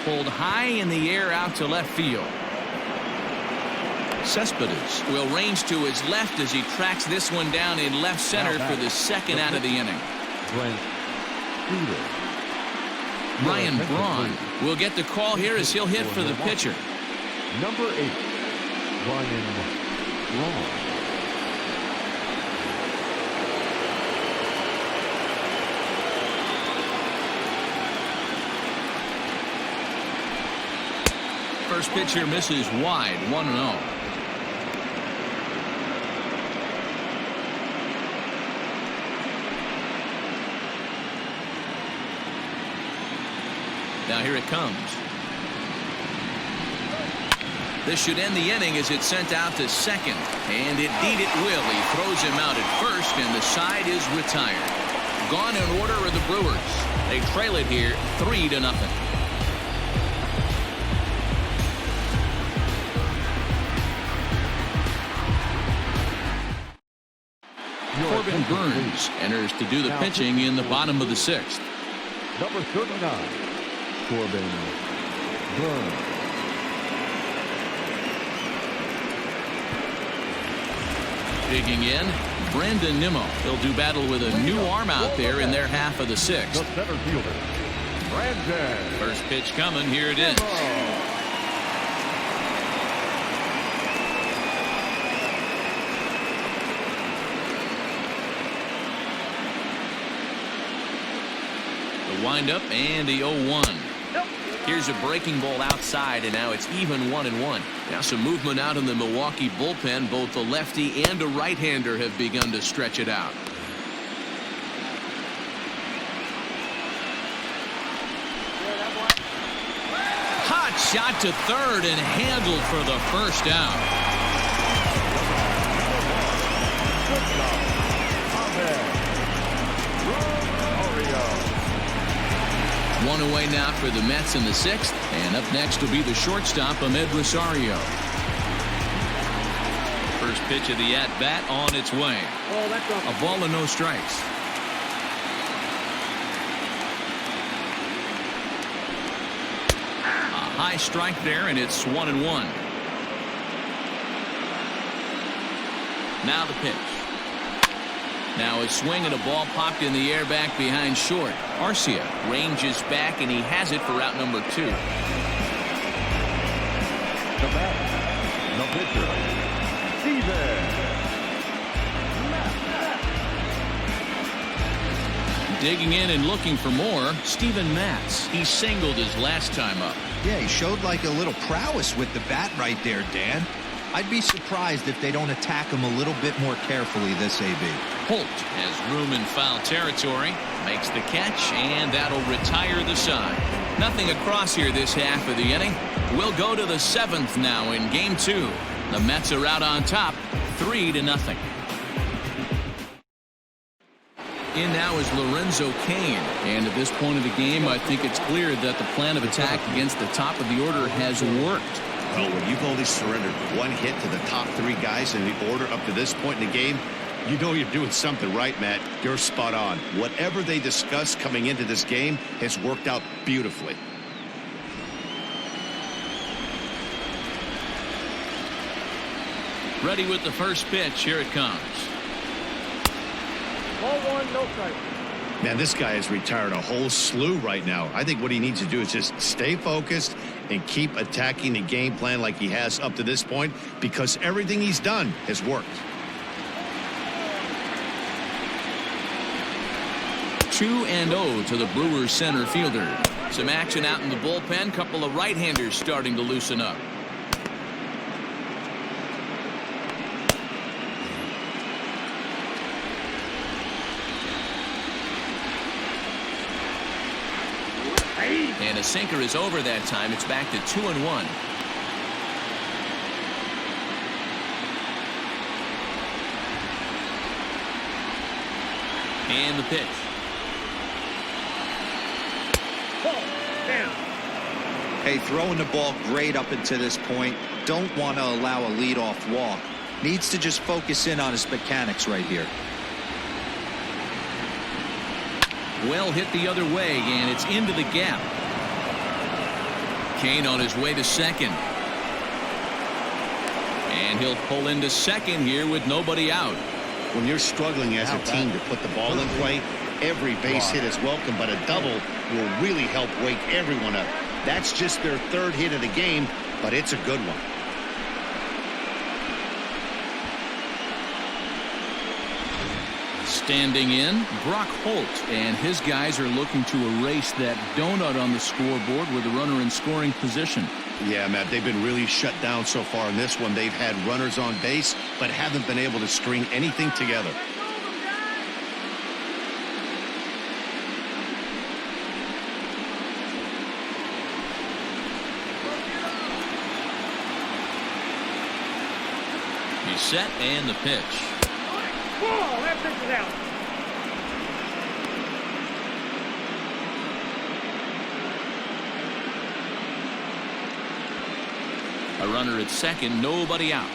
Pulled high in the air out to left field. Cespedes will range to his left as he tracks this one down in left center for the second out of the inning. Ryan Braun will get the call here as he'll hit for the pitcher. Number 8, Ryan Braun. First pitch here misses wide, 1-0. Now here it comes. This should end the inning as it's sent out to second. And indeed it will. He throws him out at first, and the side is retired. Gone in order are the Brewers. They trail it here 3-0. Corbin Burns enters to do the pitching in the bottom of the 6th. Number 39, Corbin Burns. Digging in, Brandon Nimmo. He'll do battle with a new arm out there in their half of the 6th. The center fielder, Brandon. First pitch coming. Here it is. Windup and the 0-1. Here's a breaking ball outside, and now it's even 1-1. Now some movement out in the Milwaukee bullpen. Both a lefty and a right-hander have begun to stretch it out. Hot shot to third and handled for the first out. One away now for the Mets in the 6th, and up next will be the shortstop, Ahmed Rosario. First pitch of the at-bat on its way. A ball and no strikes. A high strike there, and it's 1-1. Now the pitch. Now a swing and a ball popped in the air back behind short. Arcia ranges back, and he has it for out number 2. The batter, the pitcher, Steven Matz. Digging in and looking for more, Steven Matz. He singled his last time up. Yeah, he showed like a little prowess with the bat right there, Dan. I'd be surprised if they don't attack him a little bit more carefully this AB. Holt has room in foul territory, makes the catch, and that'll retire the side. Nothing across here this half of the inning. We'll go to the 7th now in game 2. The Mets are out on top, 3-0. In now is Lorenzo Cain, and at this point of the game, I think it's clear that the plan of attack against the top of the order has worked. Well, when you've only surrendered 1 hit to the top 3 guys in the order up to this point in the game, you know you're doing something right, Matt. You're spot on. Whatever they discussed coming into this game has worked out beautifully. Ready with the first pitch. Here it comes. Ball 1, no strike. Man, this guy has retired a whole slew right now. I think what he needs to do is just stay focused and keep attacking the game plan like he has up to this point, because everything he's done has worked. 2-0 to the Brewers center fielder. Some action out in the bullpen. Couple of right-handers starting to loosen up. And a sinker is over that time. It's back to 2-1. And the pitch. Hey, throwing the ball great up until this point. Don't want to allow a leadoff walk. Needs to just focus in on his mechanics right here. Well hit the other way, and it's into the gap. Kane on his way to second. And he'll pull into second here with nobody out. When you're struggling as a team to put the ball in play, every base hit is welcome, but a double will really help wake everyone up. That's just their third hit of the game, but it's a good one. Standing in, Brock Holt, and his guys are looking to erase that donut on the scoreboard with a runner in scoring position. Yeah, Matt, they've been really shut down so far in this one. They've had runners on base, but haven't been able to string anything together. He's set, and the pitch. Whoa, that pitch is out. A runner at second, nobody out.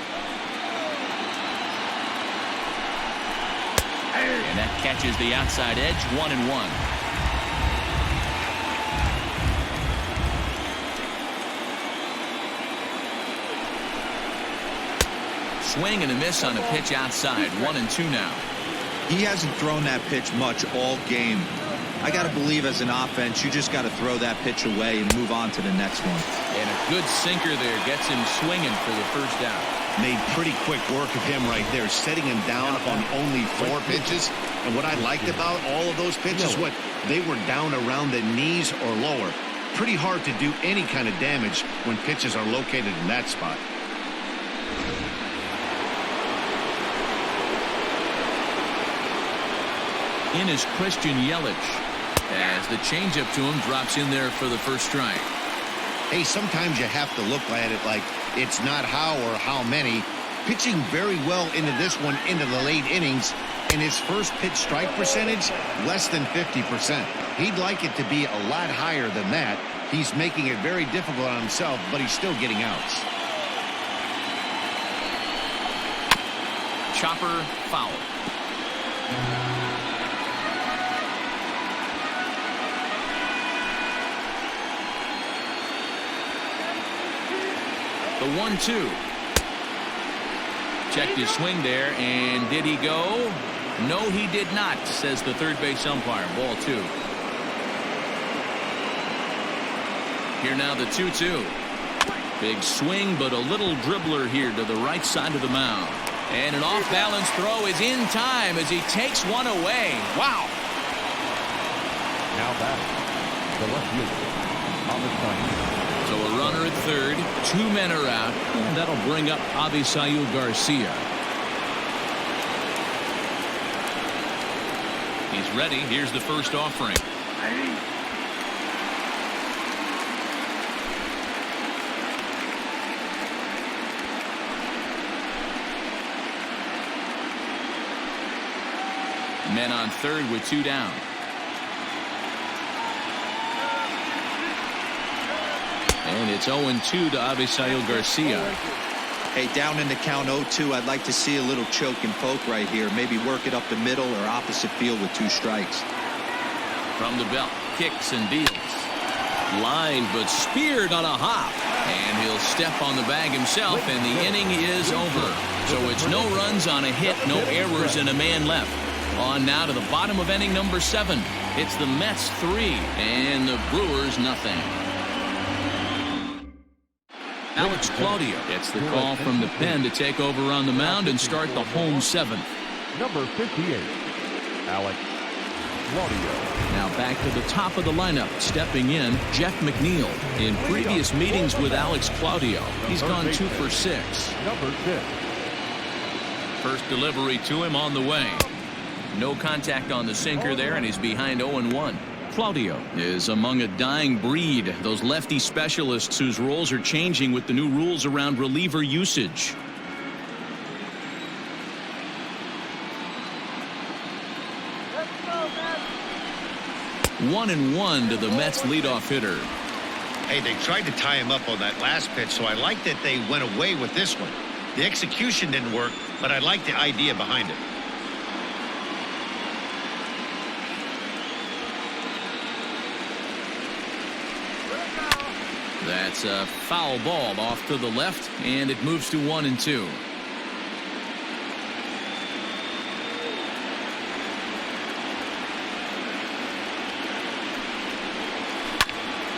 And that catches the outside edge, 1-1. Swing and a miss on a pitch outside, 1-2 now. He hasn't thrown that pitch much all game. I got to believe as an offense, you just got to throw that pitch away and move on to the next one. And a good sinker there gets him swinging for the first out. Made pretty quick work of him right there, setting him down on only 4 pitches. And what I liked about all of those pitches, they were down around the knees or lower. Pretty hard to do any kind of damage when pitches are located in that spot. In is Christian Yelich, as the changeup to him drops in there for the first strike. Hey, sometimes you have to look at it like it's not how or how many. Pitching very well into this one, into the late innings, and his first pitch strike percentage, less than 50%. He'd like it to be a lot higher than that. He's making it very difficult on himself, but he's still getting outs. Chopper foul. The 1-2. Checked his swing there, and did he go? No, he did not, says the third base umpire. Ball 2. Here now the 2-2. Big swing, but a little dribbler here to the right side of the mound. And an off-balance throw is in time as he takes one away. Wow. Now back, the left fielder, Thomas. So a runner at third, 2 men are out, and that'll bring up Avisail Garcia. He's ready. Here's the first offering. Men on third with 2 down. And it's 0-2 to Avisail Garcia. Hey, down in the count 0-2, I'd like to see a little choke and poke right here. Maybe work it up the middle or opposite field with 2 strikes. From the belt, kicks and deals. Line, but speared on a hop. And he'll step on the bag himself, and the inning is over. So it's no runs on a hit, no errors, and a man left. On now to the bottom of inning number 7. It's the Mets 3 and the Brewers nothing. Alex Claudio gets the call from the pen to take over on the mound and start the home 7th. Number 58, Alex Claudio. Now back to the top of the lineup, stepping in, Jeff McNeil. In previous meetings with Alex Claudio, he's gone 2 for 6. Number 6. First delivery to him on the way. No contact on the sinker there, and he's behind 0-1. Claudio is among a dying breed. Those lefty specialists whose roles are changing with the new rules around reliever usage. Let's go, Mets. 1-1 to the Mets leadoff hitter. Hey, they tried to tie him up on that last pitch, so I like that they went away with this one. The execution didn't work, but I like the idea behind it. That's a foul ball off to the left, and it moves to 1-2.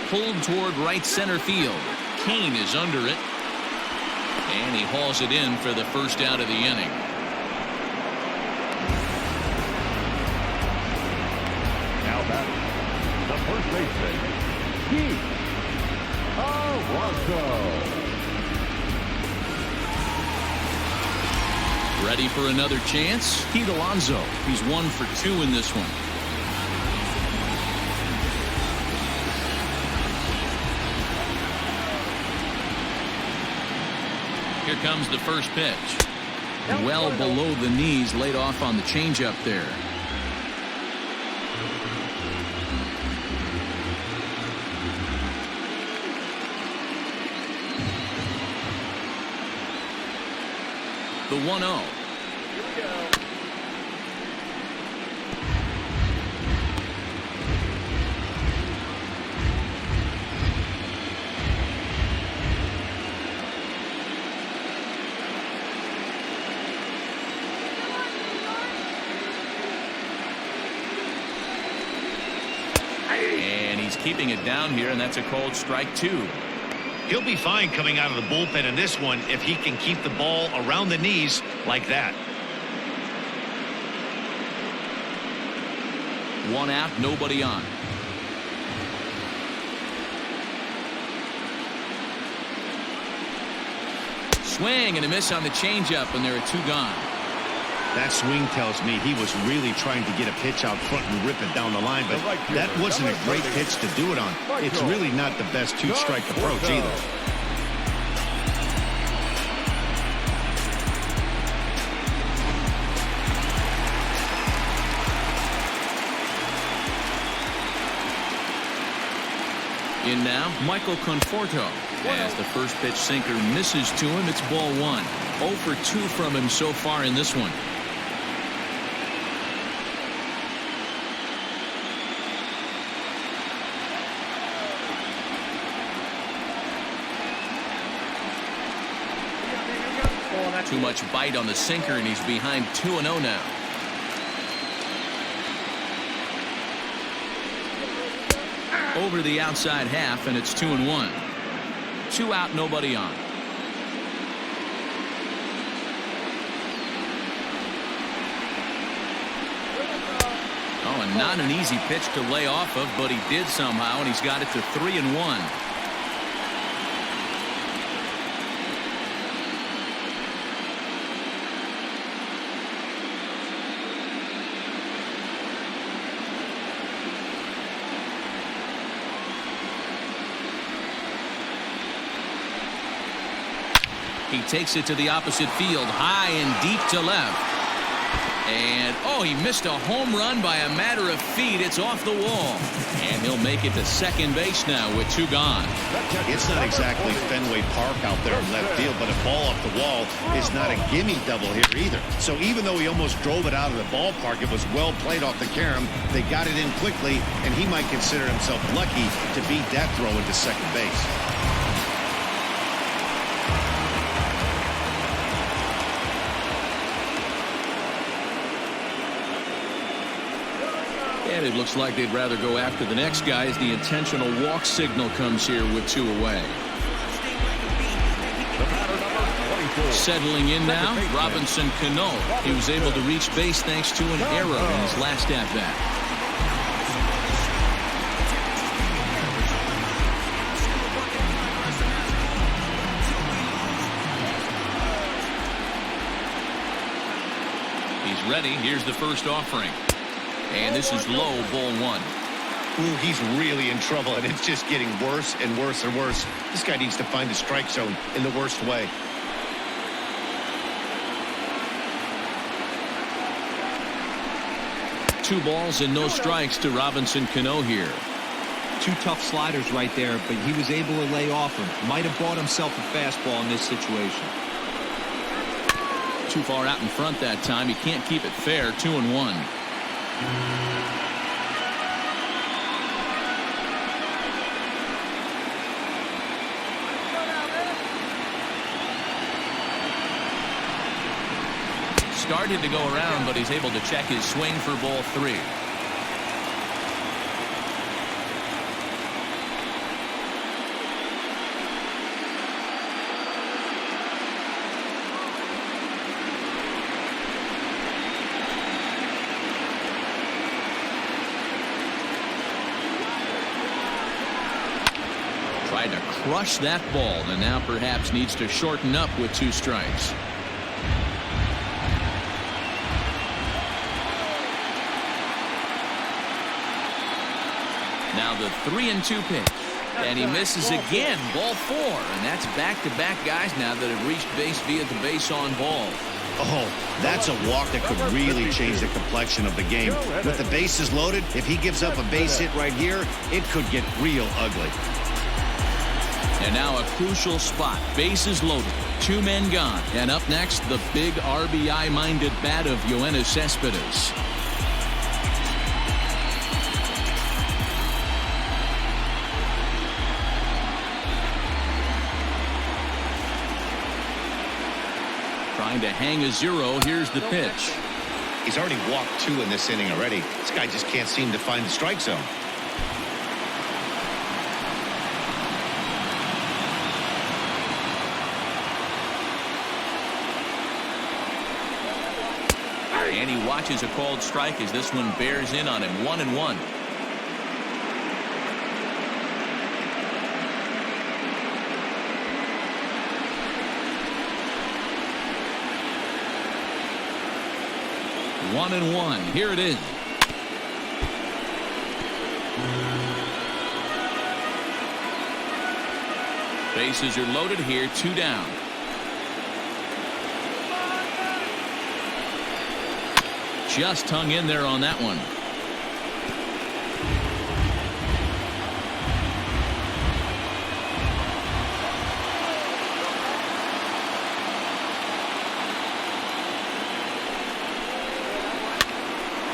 Pulled toward right center field. Kane is under it, and he hauls it in for the first out of the inning. Now batting, the first baseman, Ready for another chance? Pete Alonso. He's 1 for 2 in this one. Here comes the first pitch. Well below the knees, laid off on the changeup there. The 1-0. Here we go. And he's keeping it down here, and that's a called strike 2. He'll be fine coming out of the bullpen in this one if he can keep the ball around the knees like that. 1 out, nobody on. Swing and a miss on the changeup, and there are 2 gone. That swing tells me he was really trying to get a pitch out front and rip it down the line, but that wasn't a great pitch to do it on. It's really not the best 2-strike approach either. In now, Michael Conforto. As the first pitch sinker misses to him, it's ball 1. 0 for 2 from him so far in this one. Too much bite on the sinker, and he's behind 2-0 now. Over the outside half, and it's 2-1. 2 out, nobody on. Oh, and not an easy pitch to lay off of, but he did somehow, and he's got it to 3-1. He takes it to the opposite field, high and deep to left. And, oh, he missed a home run by a matter of feet. It's off the wall. And he'll make it to second base now with 2 gone. It's not exactly Fenway Park out there in left field, but a ball off the wall is not a gimme double here either. So even though he almost drove it out of the ballpark, it was well played off the carom. They got it in quickly, and he might consider himself lucky to beat that throw into second base. And it looks like they'd rather go after the next guy as the intentional walk signal comes here with 2 away. Settling in now, Robinson Cano. He was able to reach base thanks to an error in his last at-bat. He's ready. Here's the first offering. And this is low, ball 1. Lou, he's really in trouble, and it's just getting worse and worse and worse. This guy needs to find the strike zone in the worst way. Two balls and no strikes to Robinson Cano here. Two tough sliders right there, but he was able to lay off him. Might have bought himself a fastball in this situation. Too far out in front that time. He can't keep it fair. 2-1. Started to go around, but he's able to check his swing for ball 3. Tried to crush that ball, and now perhaps needs to shorten up with 2 strikes. Now the 3-2 pitch, and he misses again. Ball 4, and that's back-to-back guys now that have reached base via the base on ball. Oh, that's a walk that could really change the complexion of the game. With the bases loaded, if he gives up a base hit right here, it could get real ugly. And now a crucial spot. Bases loaded. 2 men gone. And up next, the big RBI-minded bat of Yoenis Cespedes. Trying to hang a 0. Here's the pitch. He's already walked 2 in this inning already. This guy just can't seem to find the strike zone. And he watches a called strike as this one bears in on him. 1-1. Here it is. Bases are loaded here. 2 down. Just hung in there on that one.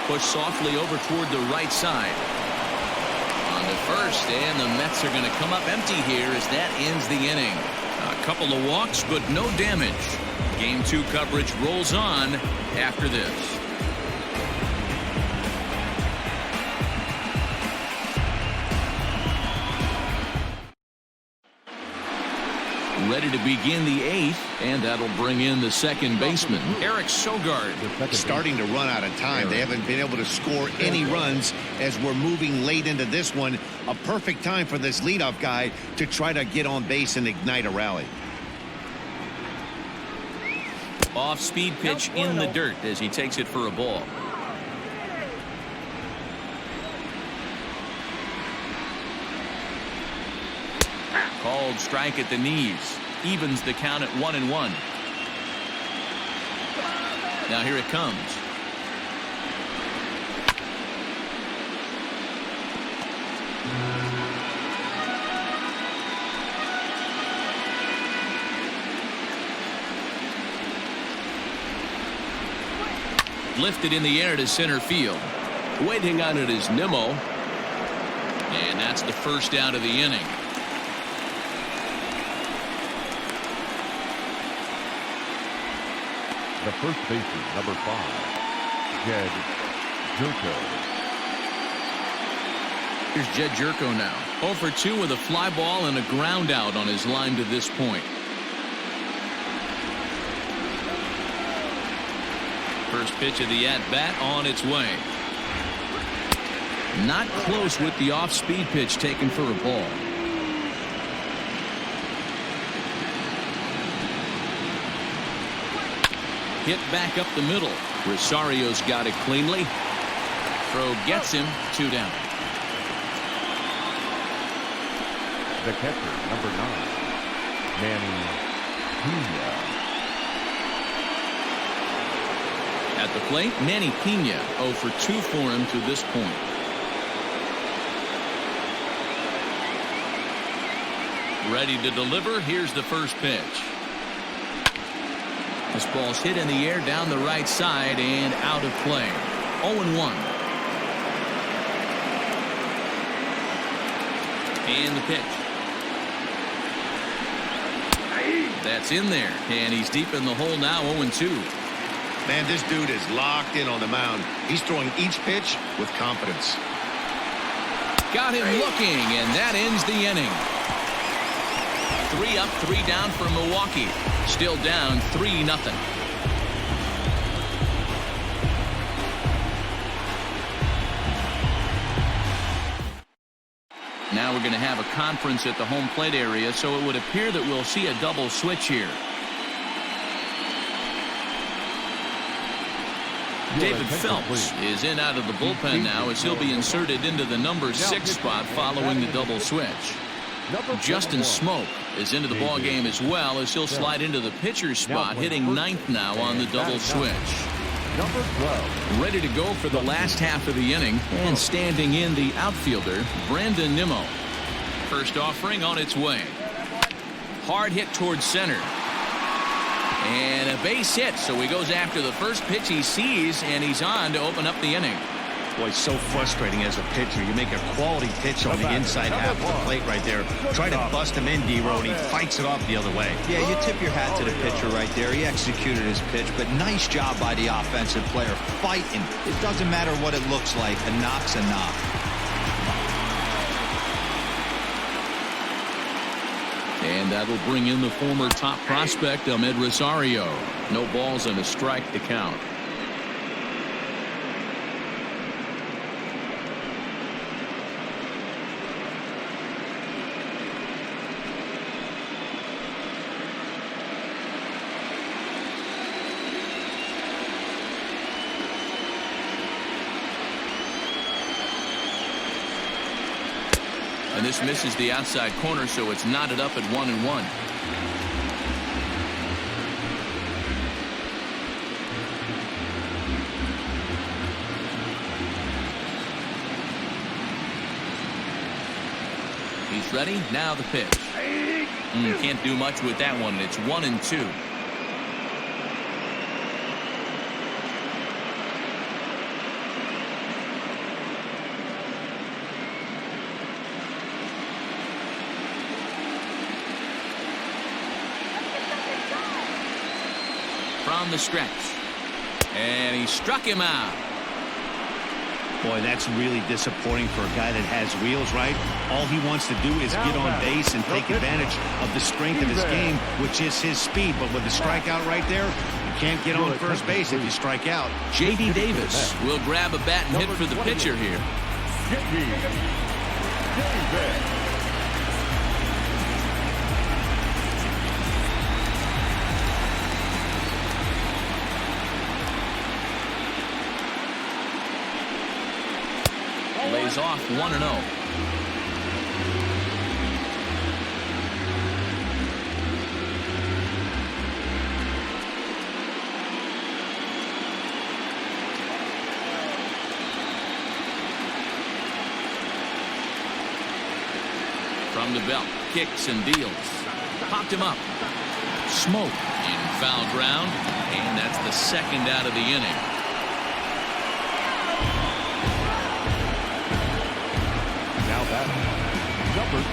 Push softly over toward the right side. On to first, and the Mets are going to come up empty here as that ends the inning. A couple of walks, but no damage. Game 2 coverage rolls on after this. Ready to begin the 8th, and that'll bring in the second baseman, Eric Sogard. Starting to run out of time. They haven't been able to score any runs as we're moving late into this one. A perfect time for this leadoff guy to try to get on base and ignite a rally. Off-speed pitch in the dirt as he takes it for a ball. Called strike at the knees. Evens the count at 1-1. Now here it comes. Lifted in the air to center field. Waiting on it is Nimmo. And that's the first out of the inning. The first baseman, number 5, Jed Jerko. Here's Jed Jerko now. 0 for 2 with a fly ball and a ground out on his line to this point. First pitch of the at-bat on its way. Not close with the off-speed pitch taken for a ball. Hit back up the middle. Rosario's got it cleanly. Throw gets him. 2 down. The catcher, number 9, Manny Pena. At the plate, Manny Pena 0 for 2 for him to this point. Ready to deliver. Here's the first pitch. This ball's hit in the air down the right side and out of play. 0-1. And the pitch. That's in there, and he's deep in the hole now. 0-2. Man, this dude is locked in on the mound. He's throwing each pitch with confidence. Got him looking, and that ends the inning. 3 up, 3 down for Milwaukee. Still down 3-0. Now we're going to have a conference at the home plate area, so it would appear that we'll see a double switch here. David Phelps is in out of the bullpen now as he'll be inserted into the number 6 spot following the double switch. Justin Smoke is into the ball game as well as he'll slide into the pitcher's spot, hitting 9th now on the double switch. Number 12. Ready to go for the last half of the inning, and standing in the outfielder, Brandon Nimmo. First offering on its way. Hard hit towards center. And a base hit, so he goes after the first pitch he sees, and he's on to open up the inning. Boy, it's so frustrating as a pitcher. You make a quality pitch on the inside half of the plate right there. Try to bust him in, D-Row, and he fights it off the other way. Yeah, you tip your hat to the pitcher right there. He executed his pitch, but nice job by the offensive player fighting. It doesn't matter what it looks like. A knock's a knock. And that'll bring in the former top prospect, Ahmed Rosario. No balls and a strike to count. And this misses the outside corner, so it's knotted up at 1-1. He's ready. Now the pitch. Can't do much with that one. It's 1-2. From the stretch, and he struck him out. Boy, that's really disappointing for a guy that has wheels, right? All he wants to do is get on base and take advantage of the strength of his game, which is his speed. But with the strikeout right there, you can't get on first base if you strike out. J.D. Davis will grab a bat and hit for the pitcher here. J.D. Davis. Lays off 1-0. From the belt, kicks and deals. Popped him up. Smoke in foul ground, and that's the second out of the inning. Number 6.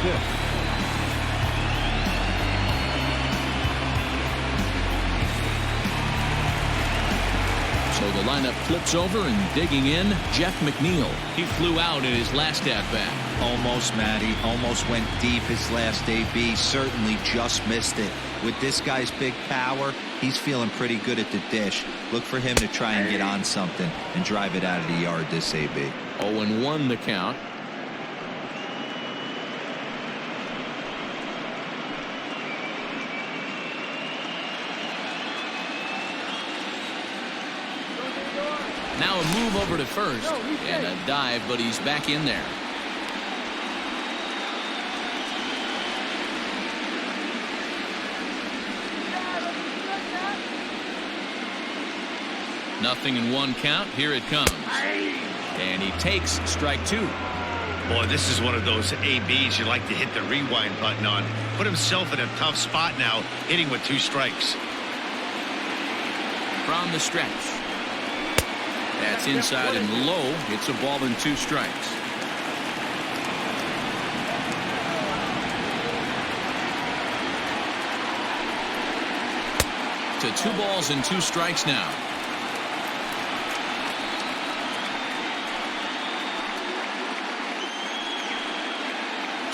So the lineup flips over, and digging in, Jeff McNeil. He flew out in his last at-bat. Almost, Matty. Almost went deep his last AB. Certainly just missed it. With this guy's big power, he's feeling pretty good at the dish. Look for him to try and get on something and drive it out of the yard this AB. 0-1 the count. Now a move over to first, and a dive, but he's back in there. 0-1 count. Here it comes. And he takes strike 2. Boy, this is one of those ABs you like to hit the rewind button on. Put himself in a tough spot now, hitting with 2 strikes. From the stretch. That's inside and low. It's a ball and 2 strikes. To 2 balls and 2 strikes now.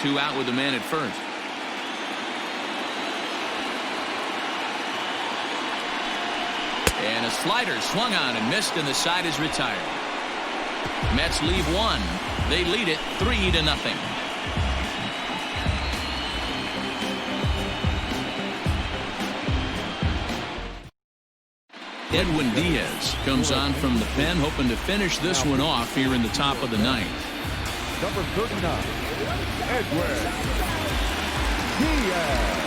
Two out with the man at first. And a slider swung on and missed, and the side is retired. Mets leave 1. They lead it 3-0. Edwin Diaz comes on from the pen, hoping to finish this one off here in the top of the 9th. Number 39, Edwin Diaz.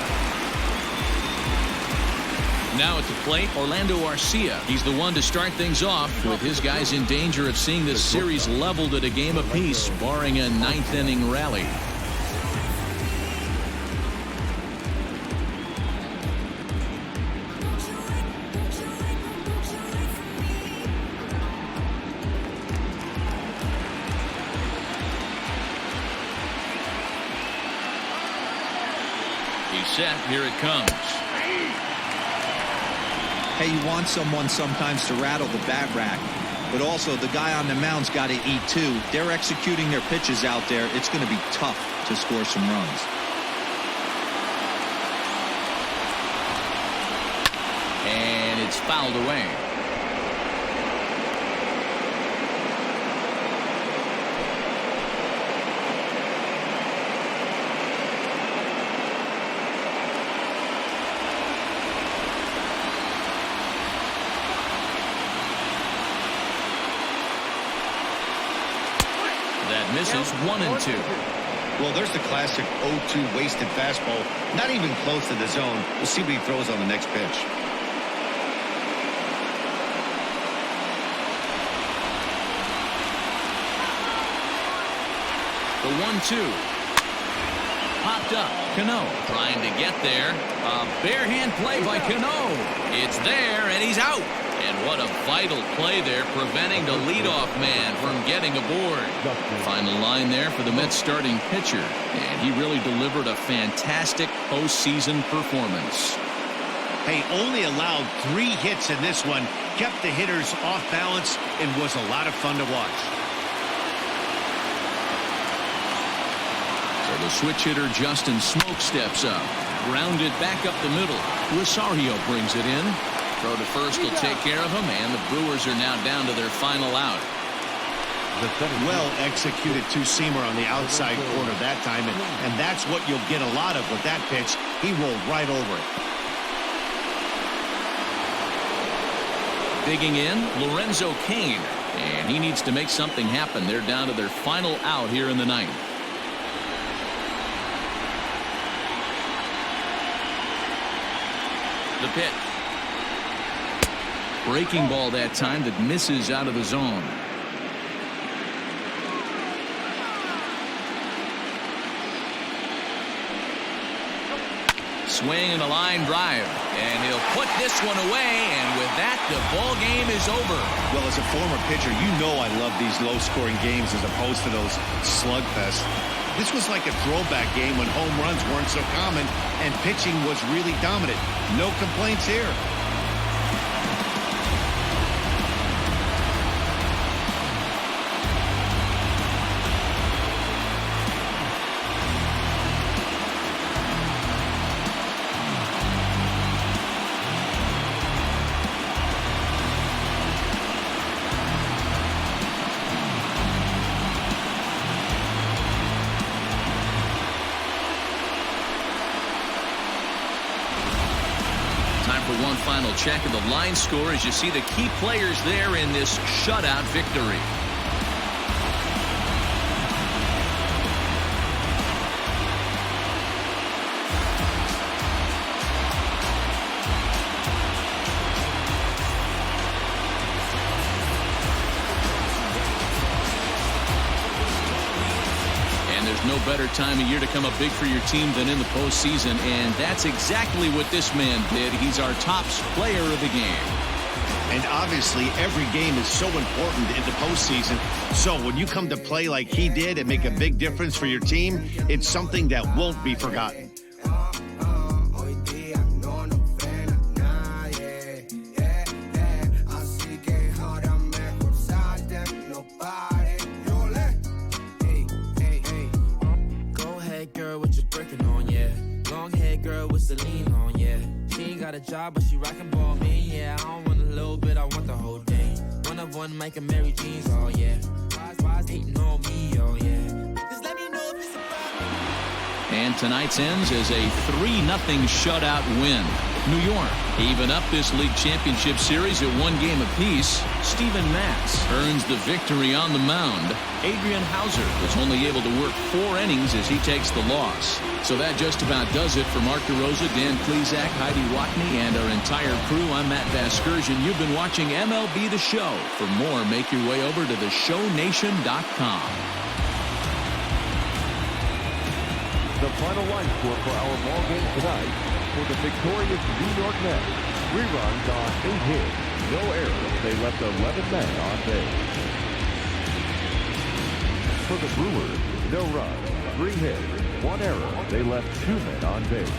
Now at the plate, Orlando Arcia. He's the one to start things off, with his guys in danger of seeing this series leveled at a game apiece, barring a 9th inning rally. He's set. Here it comes. Hey, you want someone sometimes to rattle the bat rack, but also the guy on the mound's got to eat too. They're executing their pitches out there. It's going to be tough to score some runs. And it's fouled away. That misses 1-2. Well, there's the classic 0-2 wasted fastball. Not even close to the zone. We'll see what he throws on the next pitch. The 1-2. Popped up. Cano trying to get there. A bare hand play by Cano. It's there, and he's out. And what a vital play there, preventing the leadoff man from getting aboard. Final line there for the Mets starting pitcher, and he really delivered a fantastic postseason performance. Hey, only allowed 3 hits in this one, kept the hitters off balance, and was a lot of fun to watch. So the switch hitter Justin Smoke steps up, grounded back up the middle. Rosario brings it in. Throw to first will take care of him, and the Brewers are now down to their final out. Well executed two-seamer on the outside corner that time, and that's what you'll get a lot of with that pitch. He rolled right over it. Digging in, Lorenzo Cain, and he needs to make something happen. They're down to their final out here in the 9th. The pitch. Breaking ball that time that misses out of the zone. Swing and a line drive, and he'll put this one away, and with that the ball game is over. Well, as a former pitcher, you know I love these low-scoring games as opposed to those slugfests. This was like a throwback game when home runs weren't so common and pitching was really dominant. No complaints here. One final check of the line score as you see the key players there in this shutout victory. there's no better time of year to come up big for your team than in the postseason, and that's exactly what this man did. He's our top player of the game. And obviously, every game is so important in the postseason. So when you come to play like he did and make a big difference for your team, it's something that won't be forgotten. Got a job, but she rockin' ball me. Yeah, I don't want a little bit, I want the whole thing. One making Mary Jeans, oh yeah. Why's hating on me, oh yeah. Just let me know if it's a problem. And tonight's ends as a 3-0 shutout win. New York even up this league championship series at 1 game apiece. Steven Matz earns the victory on the mound. Adrian Hauser was only able to work 4 innings as he takes the loss. So that just about does it for Mark DeRosa, Dan Klezak, Heidi Watney, and our entire crew. I'm Matt Vasgersian. You've been watching MLB The Show. For more, make your way over to theshownation.com. The final line score for our ball game tonight: for the victorious New York Mets, 3 runs on 8 hits, no errors. They left 11 men on base. For the Brewers, no runs, 3 hits, 1 error. They left 2 men on base.